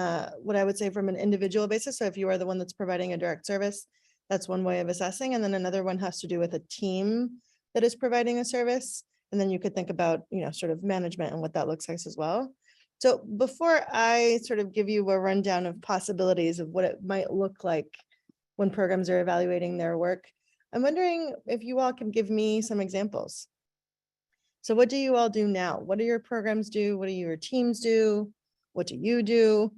what I would say from an individual basis. So if you are the one that's providing a direct service, that's one way of assessing. And then another one has to do with a team that is providing a service. And then you could think about, sort of management and what that looks like as well. So before I sort of give you a rundown of possibilities of what it might look like when programs are evaluating their work, I'm wondering if you all can give me some examples. So what do you all do now? What do your programs do? What do your teams do? What do you do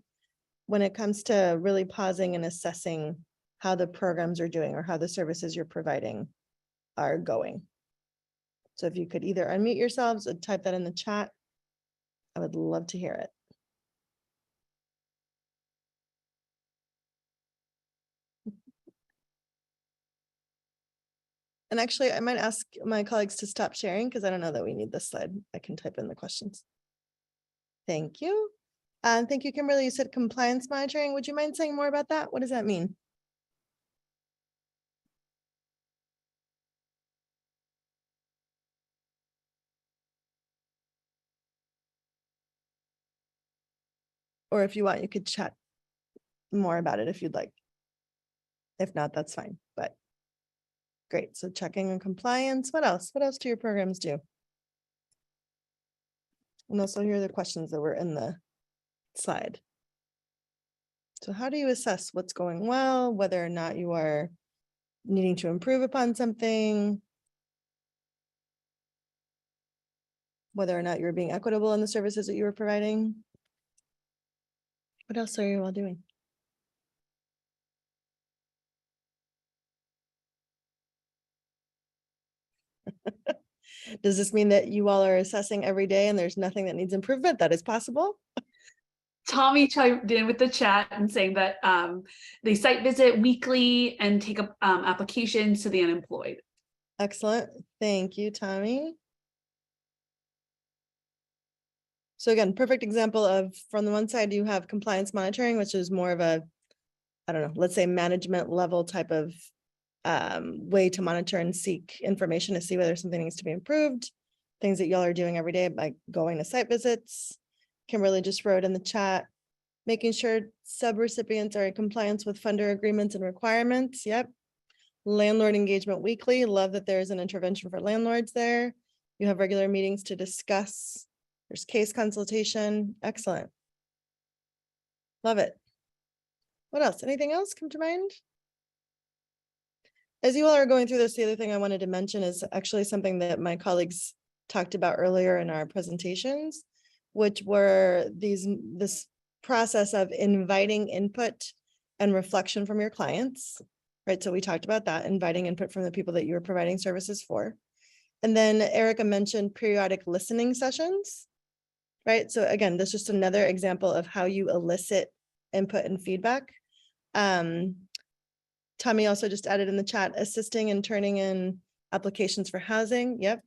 when it comes to really pausing and assessing how the programs are doing or how the services you're providing are going? So if you could either unmute yourselves or type that in the chat, I would love to hear it. And actually, I might ask my colleagues to stop sharing because I don't know that we need this slide. I can type in the questions. Thank you. Thank you, Kimberly. You said compliance monitoring. Would you mind saying more about that? What does that mean? Or if you want, you could chat more about it if you'd like. If not, that's fine, but great. So checking on compliance. What else? What else do your programs do? And also here are the questions that were in the slide. So how do you assess what's going well, whether or not you are needing to improve upon something, whether or not you're being equitable in the services that you were providing? What else are you all doing? Does this mean that you all are assessing every day and there's nothing that needs improvement? That is possible. Tommy chimed in with the chat and saying that they site visit weekly and take up applications to the unemployed. Excellent. Thank you, Tommy. So again, perfect example of, from the one side, you have compliance monitoring, which is more of a, I don't know, let's say management level type of way to monitor and seek information to see whether something needs to be improved. Things that y'all are doing every day by going to site visits. Kimberly just wrote in the chat, making sure sub-recipients are in compliance with funder agreements and requirements. Yep. Landlord engagement weekly. Love that there's an intervention for landlords there. You have regular meetings to discuss. There's case consultation. Excellent. Love it. What else? Anything else come to mind? As you all are going through this, the other thing I wanted to mention is actually something that my colleagues talked about earlier in our presentations, which were this process of inviting input and reflection from your clients, right? So we talked about that, inviting input from the people that you were providing services for. And then Erica mentioned periodic listening sessions, right? So again, that's just another example of how you elicit input and feedback. Tommy also just added in the chat, assisting and turning in applications for housing. Yep.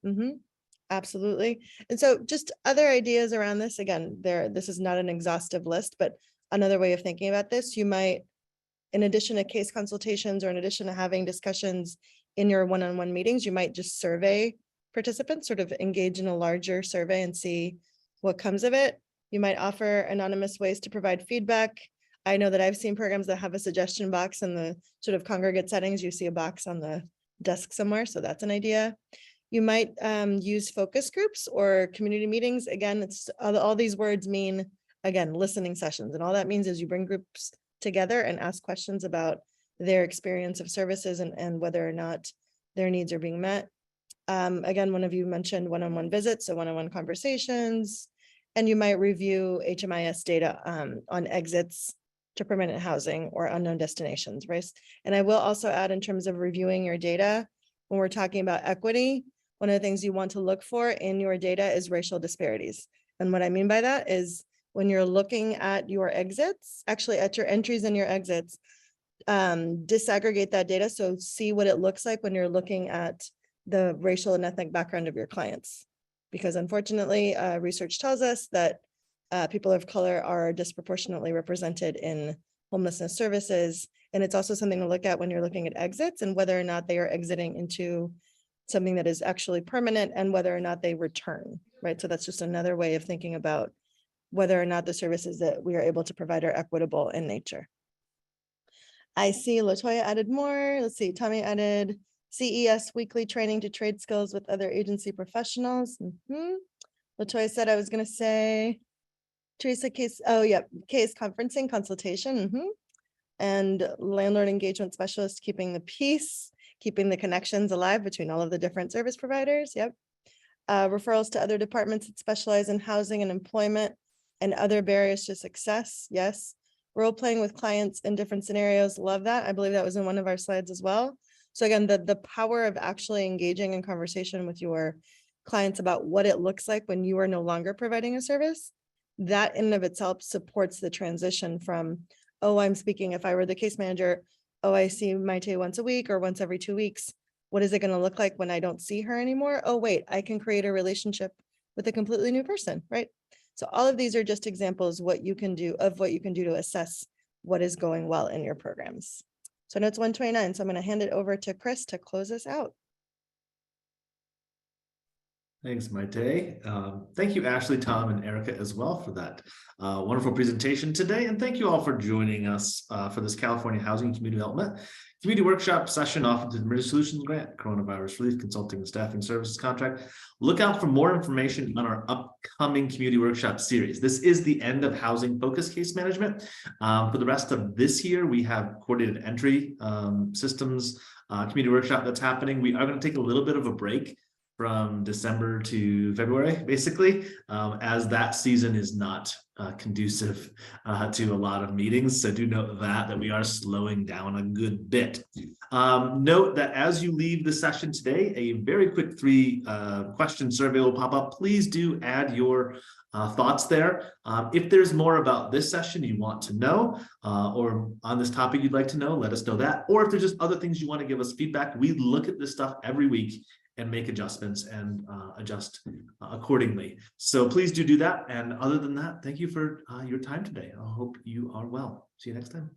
Absolutely. And so just other ideas around this, again, this is not an exhaustive list, but another way of thinking about this, you might, in addition to case consultations or in addition to having discussions in your one-on-one meetings, you might just survey participants, sort of engage in a larger survey and see what comes of it. You might offer anonymous ways to provide feedback. I know that I've seen programs that have a suggestion box in the sort of congregate settings. You see a box on the desk somewhere, so that's an idea. You might use focus groups or community meetings. Again, it's all these words mean, again, listening sessions. And all that means is you bring groups together and ask questions about their experience of services and whether or not their needs are being met. Again, one of you mentioned one-on-one visits, so one-on-one conversations, and you might review HMIS data on exits to permanent housing or unknown destinations, right? And I will also add, in terms of reviewing your data, when we're talking about equity, one of the things you want to look for in your data is racial disparities. And what I mean by that is when you're looking at your exits, actually at your entries and your exits, disaggregate that data. So see what it looks like when you're looking at the racial and ethnic background of your clients. Because unfortunately, research tells us that people of color are disproportionately represented in homelessness services. And it's also something to look at when you're looking at exits and whether or not they are exiting into something that is actually permanent and whether or not they return, right? So that's just another way of thinking about whether or not the services that we are able to provide are equitable in nature. I see Latoya added more. Let's see, Tommy added CES weekly training to trade skills with other agency professionals. Latoya said I was going to say, Teresa, case, oh yeah, case conferencing consultation. And landlord engagement specialist, keeping the peace, keeping the connections alive between all of the different service providers. Yep. Referrals to other departments that specialize in housing and employment and other barriers to success. Yes. Role playing with clients in different scenarios. Love that. I believe that was in one of our slides as well. So again, the power of actually engaging in conversation with your clients about what it looks like when you are no longer providing a service, that in and of itself supports the transition from, oh, I'm speaking, if I were the case manager, oh, I see Maite once a week or once every 2 weeks. What is it going to look like when I don't see her anymore? Oh, wait, I can create a relationship with a completely new person, right? So all of these are just examples what you can do to assess what is going well in your programs. So now it's 1:29, so I'm going to hand it over to Chris to close us out. Thanks, Maite. Thank you, Ashley, Tom, and Erica as well for that wonderful presentation today. And thank you all for joining us for this California Housing and Community Development Community Workshop session offered through the Emergency Solutions Grant, Coronavirus Relief Consulting and Staffing Services Contract. Look out for more information on our upcoming Community Workshop series. This is the end of Housing Focus Case Management. For the rest of this year, we have coordinated entry systems community workshop that's happening. We are going to take a little bit of a break from December to February, basically, as that season is not conducive to a lot of meetings. So do note that we are slowing down a good bit. Note that as you leave the session today, a very quick 3-question survey will pop up. Please do add your thoughts there. If there's more about this session you want to know, or on this topic you'd like to know, let us know that. Or if there's just other things you want to give us feedback, we look at this stuff every week and make adjustments and adjust accordingly. So please do that. And other than that, thank you for your time today. I hope you are well. See you next time.